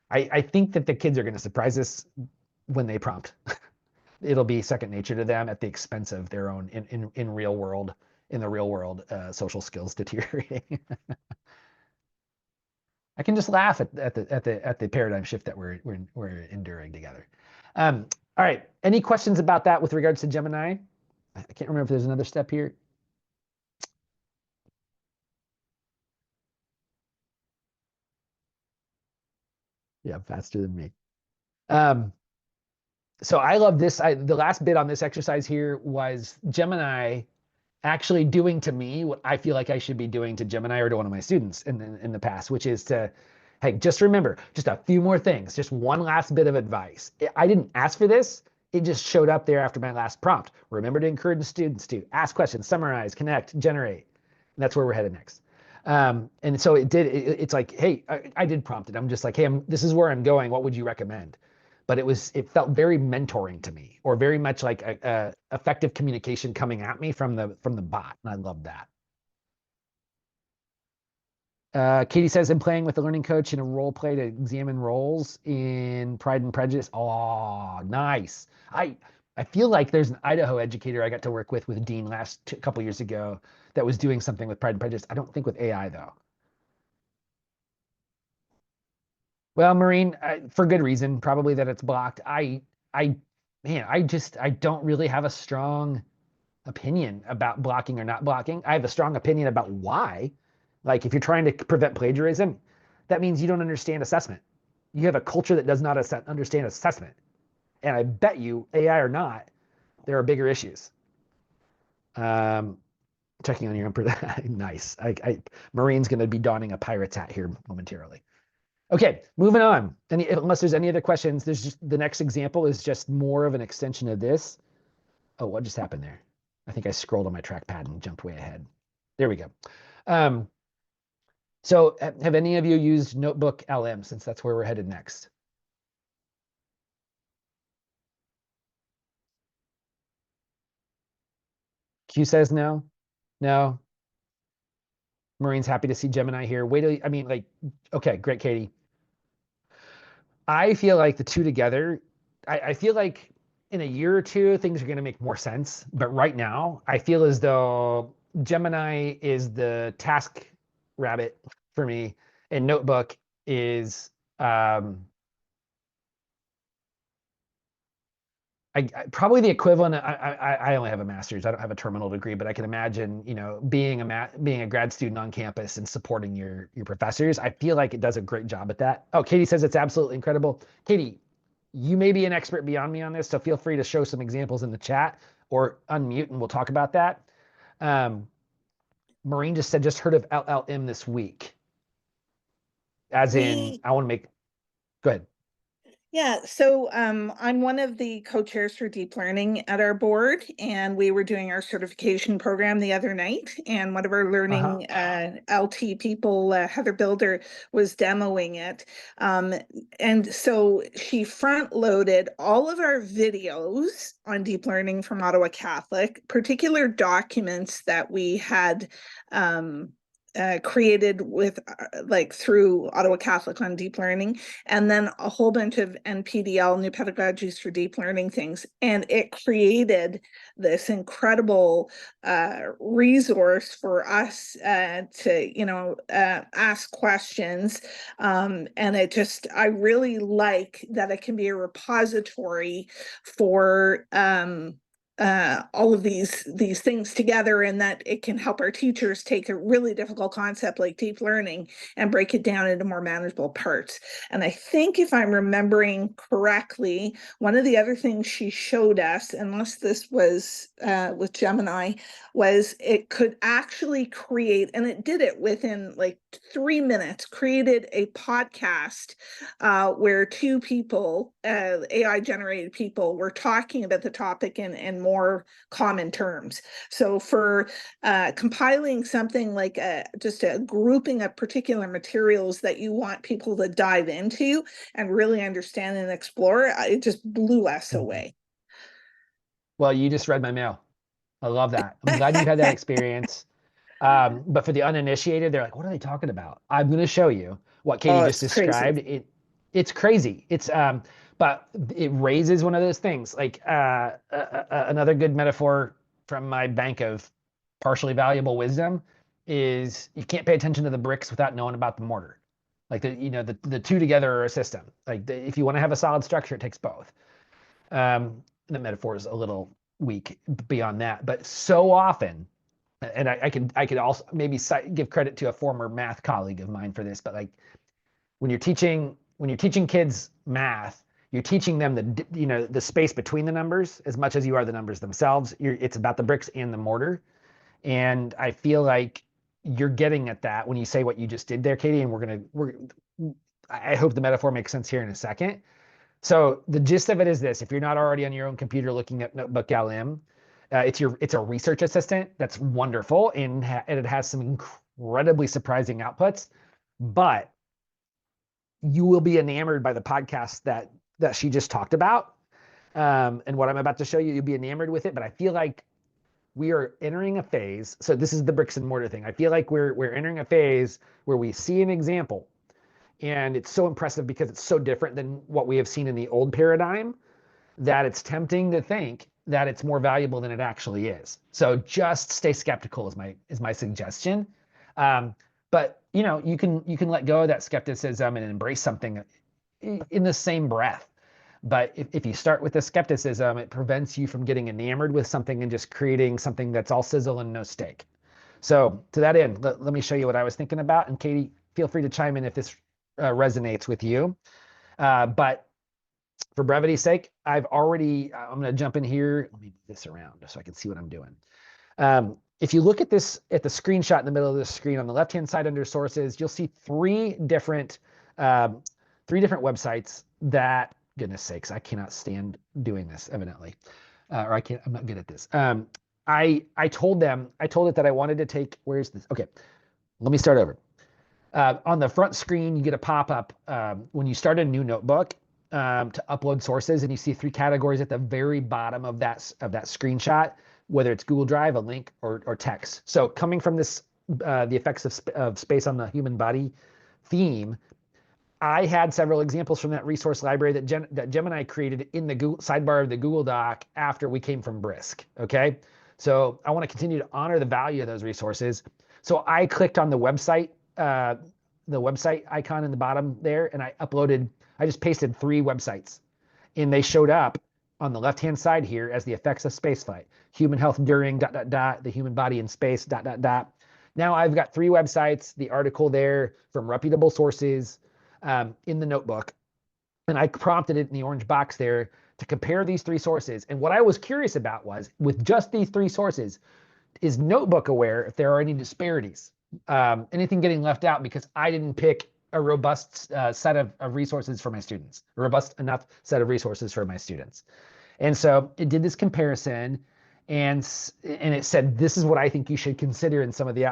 Speaker 1: I think that the kids are going to surprise us when they prompt. It'll be second nature to them at the expense of their own in the real world social skills deteriorating. I can just laugh at the paradigm shift that we're enduring together. All right. Any questions about that with regards to Gemini? I can't remember if there's another step here. Yeah, faster than me. So I love this. The last bit on this exercise here was Gemini actually doing to me what I feel like I should be doing to Gemini or to one of my students in the past, which is to, hey, just remember, just a few more things, just one last bit of advice. I didn't ask for this. It just showed up there after my last prompt. Remember to encourage the students to ask questions, summarize, connect, generate. And that's where we're headed next. And so it's like, hey, I did prompt it. I'm just like, hey, this is where I'm going. What would you recommend? But it felt very mentoring to me, or very much like a effective communication coming at me from the bot, and I love that. Katie says, I'm playing with a learning coach in a role play to examine roles in Pride and Prejudice. Oh, nice. I feel like there's an Idaho educator I got to work with Dean a couple years ago that was doing something with Pride and Prejudice. I don't think with AI though. Well, Maureen, for good reason, probably that it's blocked. I don't really have a strong opinion about blocking or not blocking. I have a strong opinion about why. Like if you're trying to prevent plagiarism, that means you don't understand assessment. You have a culture that does not understand assessment. And I bet you, AI or not, there are bigger issues. Checking on your nice. Maureen's going to be donning a pirate's hat here momentarily. Okay, moving on. Unless there's any other questions, there's just the next example is just more of an extension of this. Oh, what just happened there? I think I scrolled on my trackpad and jumped way ahead. There we go. So have any of you used Notebook LM, since that's where we're headed next? Q says no. No. Maureen's happy to see Gemini here. Okay, great, Katie. I feel like the two together, I feel like in a year or two, things are going to make more sense. But right now, I feel as though Gemini is the task rabbit for me, and Notebook is probably the equivalent. I only have a master's. I don't have a terminal degree, but I can imagine, being a grad student on campus and supporting your professors. I feel like it does a great job at that. Oh, Katie says it's absolutely incredible. Katie, you may be an expert beyond me on this, so feel free to show some examples in the chat or unmute and we'll talk about that. Maureen just said, just heard of LLM this week. As in, I want to make, go ahead.
Speaker 5: Yeah, so I'm one of the co-chairs for deep learning at our board, and we were doing our certification program the other night, and one of our learning LT people, Heather Builder, was demoing it. And so she front-loaded all of our videos on deep learning from Ottawa Catholic, particular documents that we had created with through Ottawa Catholic on deep learning, and then a whole bunch of NPDL, new pedagogies for deep learning things. And it created this incredible resource for us to, ask questions. And I really like that it can be a repository for all of these things together, and that it can help our teachers take a really difficult concept like deep learning and break it down into more manageable parts. And I think, if I'm remembering correctly, one of the other things she showed us, unless this was with Gemini, was it could actually create, and it did it within like 3 minutes, created a podcast where two people, AI generated people, were talking about the topic in more common terms. So for compiling something like just a grouping of particular materials that you want people to dive into and really understand and explore, it just blew us away.
Speaker 1: Well, you just read my mail. I love that. I'm glad you've had that experience. But for the uninitiated, they're like, what are they talking about? I'm going to show you what Katie just
Speaker 5: it's
Speaker 1: described.
Speaker 5: crazy.
Speaker 1: It's crazy. But it raises one of those things. Like another good metaphor from my bank of partially valuable wisdom is you can't pay attention to the bricks without knowing about the mortar. Like the two together are a system. Like if you want to have a solid structure, it takes both. The metaphor is a little weak beyond that, but so often, and I could also maybe give credit to a former math colleague of mine for this, but like when you're teaching kids math, you're teaching them the space between the numbers as much as you are the numbers themselves. It's about the bricks and the mortar, and I feel like you're getting at that when you say what you just did there, Katie. And I hope the metaphor makes sense here in a second. So the gist of it is this: if you're not already on your own computer looking at Notebook LM, it's a research assistant that's wonderful, and it has some incredibly surprising outputs. But you will be enamored by the podcast that she just talked about, and what I'm about to show you. You'll be enamored with it. But I feel like we are entering a phase. So this is the bricks and mortar thing. I feel like we're entering a phase where we see an example. And it's so impressive because it's so different than what we have seen in the old paradigm that it's tempting to think that it's more valuable than it actually is. So just stay skeptical is my suggestion. But you can let go of that skepticism and embrace something in the same breath. But if you start with the skepticism, it prevents you from getting enamored with something and just creating something that's all sizzle and no steak. So to that end, let me show you what I was thinking about. And Katie, feel free to chime in if this resonates with you. But for brevity's sake, I'm going to jump in here. Let me move this around so I can see what I'm doing. If you look at the screenshot in the middle of the screen on the left-hand side under sources, you'll see three different websites that, goodness sakes, I cannot stand doing this evidently. I'm not good at this. I told it that I wanted to take, where's this? Okay, let me start over. On the front screen, you get a pop-up when you start a new notebook to upload sources, and you see three categories at the very bottom of that screenshot, whether it's Google Drive, a link, or text. So coming from this, the effects of space on the human body theme, I had several examples from that resource library that Gemini created in the Google sidebar of the Google Doc after we came from Brisk. Okay, so I want to continue to honor the value of those resources. So I clicked on the website icon in the bottom there, and I just pasted three websites, and they showed up on the left-hand side here as the effects of spaceflight, human health during ... the human body in space ... Now I've got three websites, the article there from reputable sources in the notebook, and I prompted it in the orange box there to compare these three sources. And what I was curious about was, with just these three sources, is Notebook aware if there are any disparities? Anything getting left out because I didn't pick a robust set of resources for my students, a robust enough set of resources for my students. And so it did this comparison, and it said, this is what I think you should consider in some of the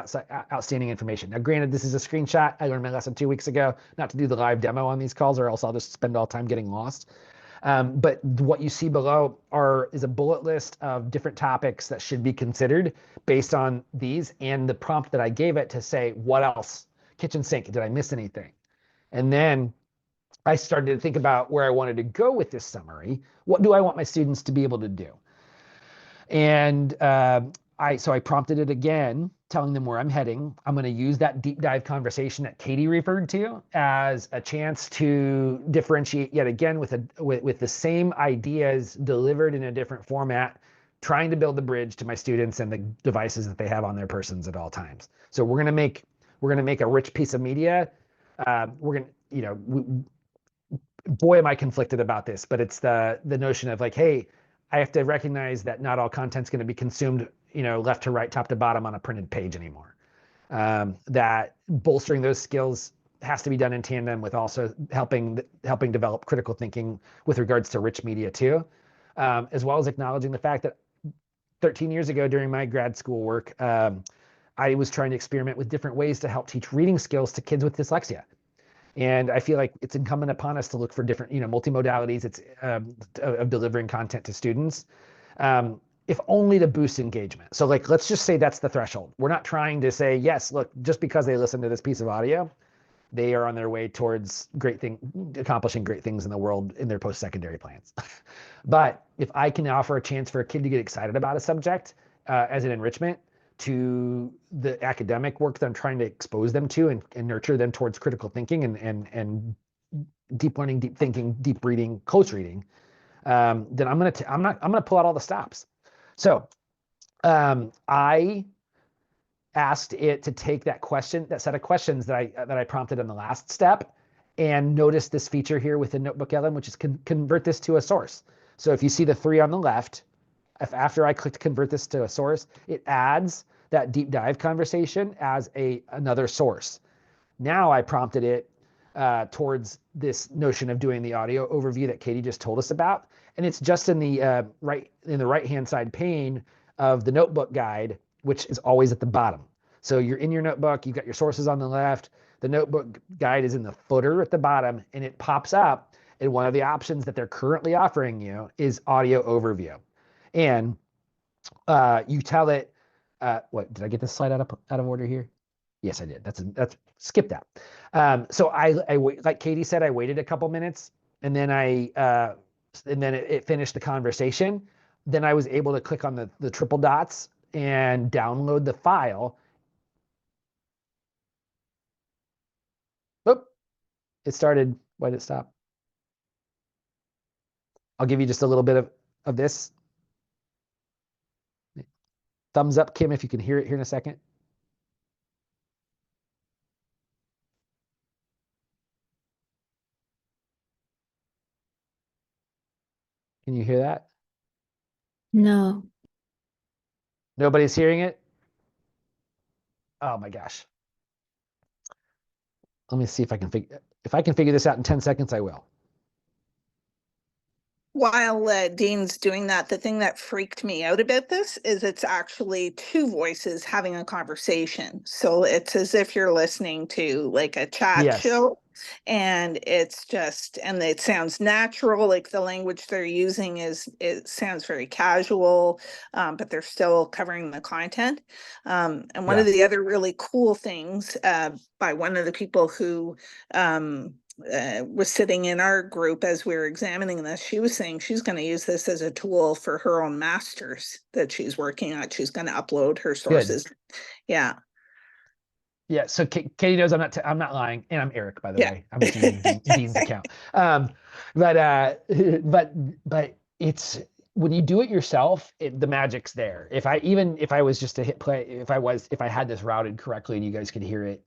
Speaker 1: outstanding information. Now, granted, this is a screenshot. I learned my lesson 2 weeks ago not to do the live demo on these calls, or else I'll just spend all time getting lost. But what you see below is a bullet list of different topics that should be considered based on these, and the prompt that I gave it to say, what else? Kitchen sink, did I miss anything? And then I started to think about where I wanted to go with this summary. What do I want my students to be able to do? And so I prompted it again, telling them where I'm heading. I'm going to use that deep dive conversation that Katie referred to as a chance to differentiate yet again with the same ideas delivered in a different format, trying to build the bridge to my students and the devices that they have on their persons at all times. So we're going to make a rich piece of media. Boy, am I conflicted about this, but it's the notion of like, hey, I have to recognize that not all content's going to be consumed, left to right, top to bottom on a printed page anymore. that bolstering those skills has to be done in tandem with also helping develop critical thinking with regards to rich media too, as well as acknowledging the fact that 13 years ago during my grad school work, I was trying to experiment with different ways to help teach reading skills to kids with dyslexia. And I feel like it's incumbent upon us to look for different, multimodalities of delivering content to students, if only to boost engagement. So like, let's just say that's the threshold. We're not trying to say, yes, look, just because they listen to this piece of audio, they are on their way towards accomplishing great things in the world in their post-secondary plans. But if I can offer a chance for a kid to get excited about a subject as an enrichment to the academic work that I'm trying to expose them to and nurture them towards critical thinking and deep learning, deep thinking, deep reading, close reading, then I'm gonna pull out all the stops. So I asked it to take that set of questions that I prompted in the last step, and notice this feature here within Notebook LM, which is convert this to a source. So if you see the 3 on the left, after I clicked convert this to a source, it adds that deep dive conversation as another source. Now I prompted it towards this notion of doing the audio overview that Katie just told us about, and it's just in the right-hand side pane of the notebook guide, which is always at the bottom. So you're in your notebook, you've got your sources on the left, the notebook guide is in the footer at the bottom, and it pops up, and one of the options that they're currently offering you is audio overview. And you tell it, what, did I get this slide out of order here? Yes, I did. That's skip that. So I like Katie said, I waited a couple minutes, and then it finished the conversation. Then I was able to click on the triple dots and download the file. Oop, it started. Why did it stop? I'll give you just a little bit of this. Thumbs up, Kim, if you can hear it here in a second. Can you hear that?
Speaker 2: No.
Speaker 1: Nobody's hearing it? Oh my gosh. Let me see if I can figure this out in 10 seconds, I will.
Speaker 5: While Dean's doing that, the thing that freaked me out about this is it's actually 2 voices having a conversation. So it's as if you're listening to like a chat show, and it sounds natural. Like the language they're using it sounds very casual, but they're still covering the content. And one of the other really cool things by one of the people who was sitting in our group as we were examining this, she was saying she's going to use this as a tool for her own master's that she's working on. She's going to upload her sources. Good.
Speaker 1: Yeah. So Katie knows I'm not lying, and I'm Eric, by the way. I'm just using Dean's account. But it's, when you do it yourself, the magic's there. If I was just to hit play, if I had this routed correctly and you guys could hear it,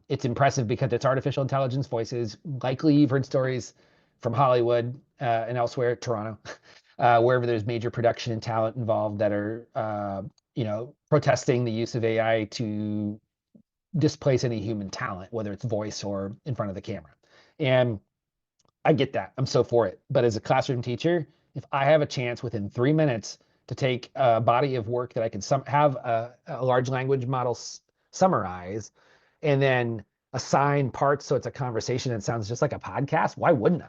Speaker 1: it's impressive because it's artificial intelligence voices. Likely you've heard stories from Hollywood and elsewhere, Toronto, wherever there's major production and talent involved that are, protesting the use of AI to displace any human talent, whether it's voice or in front of the camera. And I get that. I'm so for it. But as a classroom teacher, if I have a chance within 3 minutes to take a body of work that I can have a large language model summarize, and then assign parts so it's a conversation that sounds just like a podcast, why wouldn't I?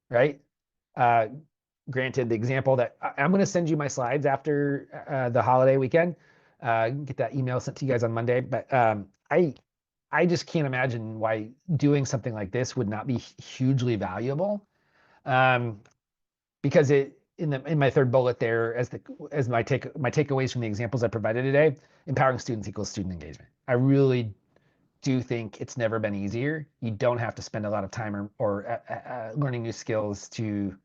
Speaker 1: Right? Granted, the example that I'm going to send you my slides after the holiday weekend, get that email sent to you guys on Monday. But I just can't imagine why doing something like this would not be hugely valuable. Because in my third bullet there, as my takeaways from the examples I provided today, empowering students equals student engagement. I really do think it's never been easier. You don't have to spend a lot of time or learning new skills to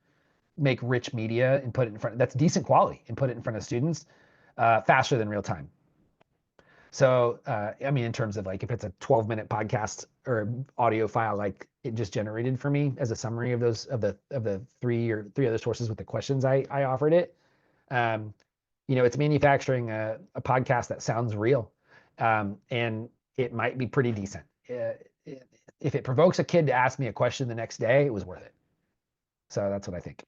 Speaker 1: make rich media and put it in front. That's decent quality and put it in front of students faster than real time. So, in terms of like, if it's a 12-minute podcast or audio file, like it just generated for me as a summary of the three other sources with the questions I offered it, it's manufacturing a podcast that sounds real. And it might be pretty decent. If it provokes a kid to ask me a question the next day, it was worth it. So that's what I think.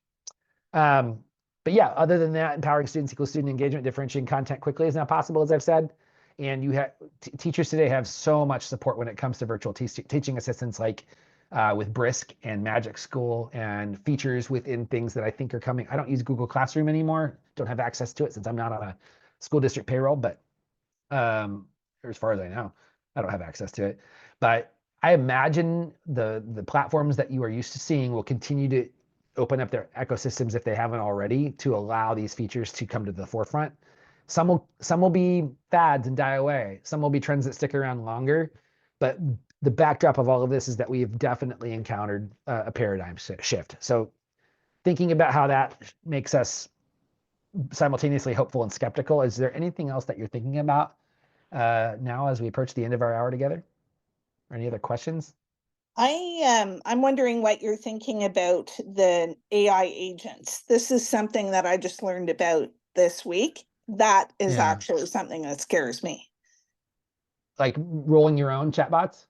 Speaker 1: But yeah, other than that, empowering students equals student engagement, differentiating content quickly is now possible, as I've said. And you have teachers today have so much support when it comes to virtual teaching assistants, like with Brisk and Magic School, and features within things that I think are coming. I don't use Google Classroom anymore. Don't have access to it since I'm not on a school district payroll, but as far as I know, I don't have access to it. But I imagine the platforms that you are used to seeing will continue to open up their ecosystems, if they haven't already, to allow these features to come to the forefront. Some will be fads and die away. Some will be trends that stick around longer. But the backdrop of all of this is that we have definitely encountered a paradigm shift. So thinking about how that makes us simultaneously hopeful and skeptical, is there anything else that you're thinking about now as we approach the end of our hour together? Or any other questions?
Speaker 5: I'm wondering what you're thinking about the AI agents. This is something that I just learned about this week. That is actually something that scares me.
Speaker 1: Like rolling your own chatbots?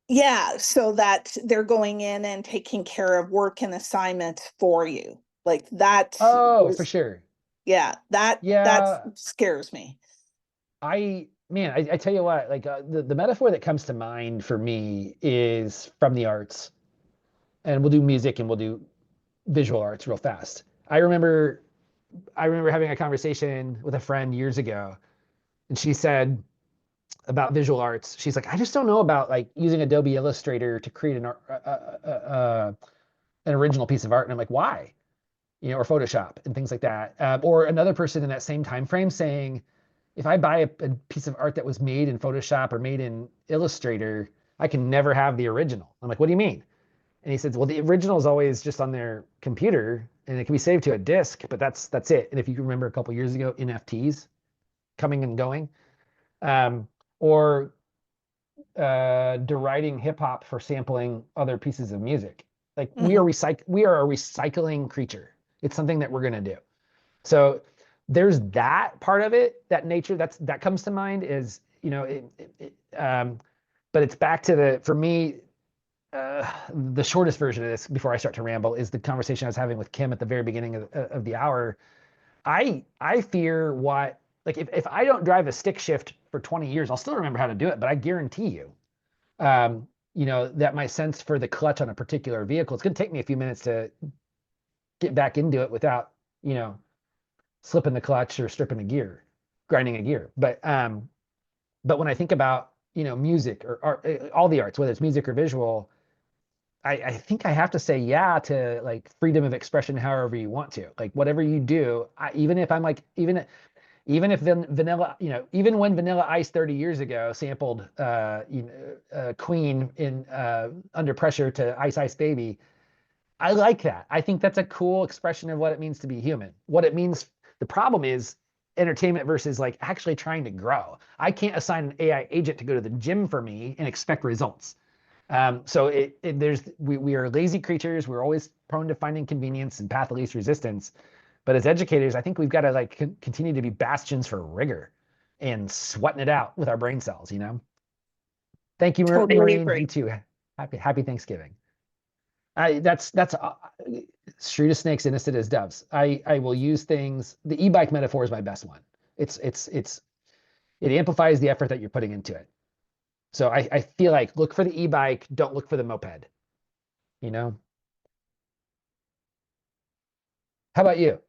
Speaker 5: Yeah, so that they're going in and taking care of work and assignments for you. Like that.
Speaker 1: Oh, for sure.
Speaker 5: Yeah, that scares me.
Speaker 1: I tell you what, like the metaphor that comes to mind for me is from the arts. And we'll do music and we'll do visual arts real fast. I remember having a conversation with a friend years ago, and she said about visual arts, she's like, I just don't know about like using Adobe Illustrator to create an original piece of art. And I'm like, why? You know, or Photoshop and things like that. Or another person in that same time frame saying, if I buy a piece of art that was made in Photoshop or made in Illustrator, I can never have the original. I'm like, what do you mean? And he said, well, the original is always just on their computer and it can be saved to a disk, but that's it. And if you can remember a couple years ago, NFTs coming and going, or deriding hip hop for sampling other pieces of music. Like we are a recycling creature. It's something that we're going to do. So there's that part of it, that nature that comes to mind is, you know, but it's back to for me, the shortest version of this before I start to ramble is the conversation I was having with Kim at the very beginning of the hour. I fear what, like if I don't drive a stick shift for 20 years, I'll still remember how to do it, but I guarantee you, you know, that my sense for the clutch on a particular vehicle, it's going to take me a few minutes to get back into it without, you know, slipping the clutch or stripping a gear, grinding a gear. But when I think about, you know, music or art, all the arts, whether it's music or visual, I think I have to say yeah to like freedom of expression however you want to. Like whatever you do, even if I'm like, even if Vanilla, you know, even when Vanilla Ice 30 years ago sampled Queen in Under Pressure to Ice Ice Baby, I like that. I think that's a cool expression of what it means to be human. What it means, the problem is entertainment versus like actually trying to grow. I can't assign an AI agent to go to the gym for me and expect results. So we are lazy creatures. We're always prone to finding convenience and path of least resistance. But as educators, I think we've got to like continue to be bastions for rigor and sweating it out with our brain cells, you know? Thank you,
Speaker 5: Totally
Speaker 1: Maureen.
Speaker 5: agree.
Speaker 1: You too. Happy Thanksgiving. That's shrewd as snakes, innocent as doves. I will use things. The e-bike metaphor is my best one. It amplifies the effort that you're putting into it. So I feel like look for the e-bike, don't look for the moped. You know? How about you?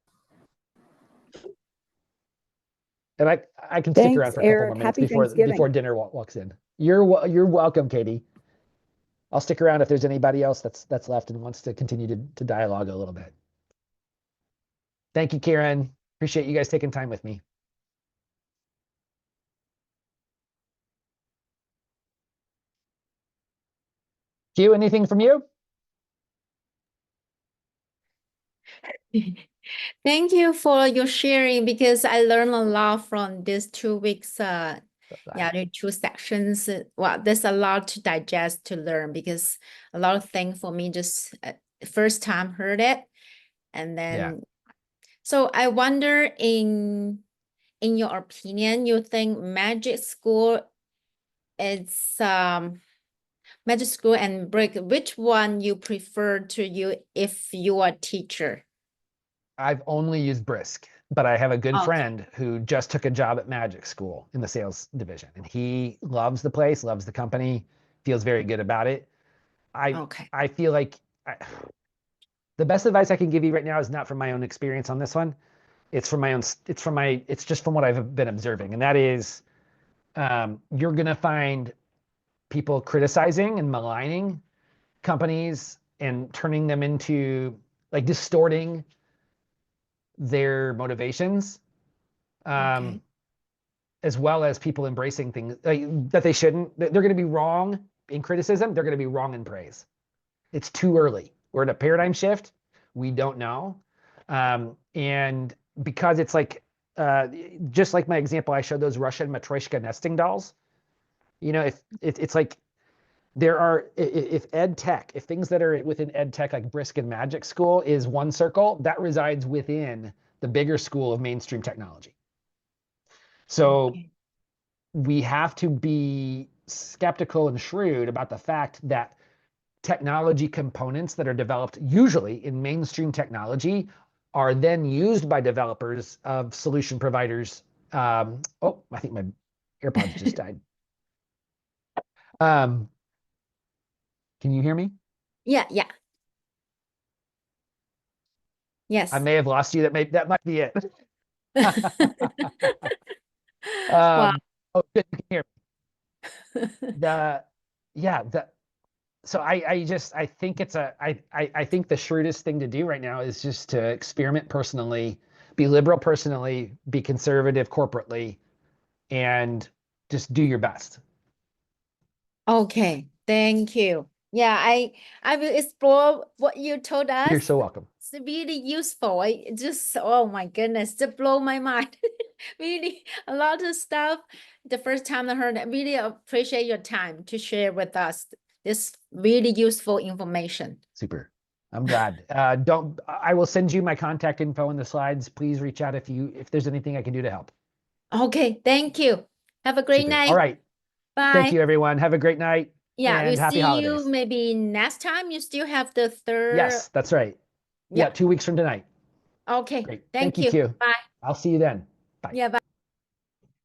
Speaker 1: And I can stick around
Speaker 4: Thanks,
Speaker 1: for a couple
Speaker 4: Eric.
Speaker 1: more minutes
Speaker 4: Happy Thanksgiving.
Speaker 1: before dinner walks in. You're welcome, Katie. I'll stick around if there's anybody else that's left and wants to continue to dialogue a little bit. Thank you, Karen. Appreciate you guys taking time with me. Q, anything from you?
Speaker 3: Thank you for your sharing because I learned a lot from these 2 weeks. The 2 sections. Well, there's a lot to digest, to learn, because a lot of things for me just first time heard it. And then, so I wonder in your opinion, you think magic school is magic school and brick, which one you prefer to you if you are a teacher?
Speaker 1: I've only used Brisk, but I have a good
Speaker 3: Okay.
Speaker 1: friend who just took a job at Magic School in the sales division, and he loves the place, loves the company, feels very good about it.
Speaker 3: Okay.
Speaker 1: I feel like the best advice I can give you right now is not from my own experience on this one. It's just from what I've been observing, and that is, you're gonna find people criticizing and maligning companies and turning them into, like, distorting their motivations,
Speaker 3: Okay.
Speaker 1: as well as people embracing things that they shouldn't. They're going to be wrong in criticism. They're going to be wrong in praise. It's too early. We're at a paradigm shift. We don't know. And because it's like, just like my example, I showed those Russian Matryoshka nesting dolls. You know, if it's like, if ed tech, if things that are within ed tech, like Brisk and Magic School, is one circle, that resides within the bigger school of mainstream technology. So
Speaker 3: Okay.
Speaker 1: we have to be skeptical and shrewd about the fact that technology components that are developed usually in mainstream technology are then used by developers of solution providers. Oh, I think my AirPods just died. Can you hear me?
Speaker 3: Yeah, yeah. Yes.
Speaker 1: I may have lost you. That might be it.
Speaker 3: Wow.
Speaker 1: Oh, good, you can hear me. So I think I think the shrewdest thing to do right now is just to experiment personally, be liberal personally, be conservative corporately, and just do your best.
Speaker 3: Okay, thank you. Yeah, I will explore what you told us.
Speaker 1: You're so welcome.
Speaker 3: It's really useful. It just, oh my goodness, just blow my mind. Really, a lot of stuff. The first time I heard it, really appreciate your time to share with us this really useful information.
Speaker 1: Super. I'm glad. I will send you my contact info in the slides. Please reach out if there's anything I can do to help.
Speaker 3: Okay, thank you. Have a great
Speaker 1: Super.
Speaker 3: night.
Speaker 1: All right.
Speaker 3: Bye.
Speaker 1: Thank you, everyone. Have a great night.
Speaker 3: Yeah,
Speaker 1: and
Speaker 3: we'll
Speaker 1: happy
Speaker 3: see
Speaker 1: holidays.
Speaker 3: you maybe next time. You still have the third.
Speaker 1: Yes, that's right. Yeah, 2 weeks from tonight.
Speaker 3: Okay.
Speaker 1: Great.
Speaker 3: Thank
Speaker 1: you,
Speaker 3: you.
Speaker 1: Q.
Speaker 3: Bye.
Speaker 1: I'll see you then. Bye.
Speaker 3: Yeah, bye.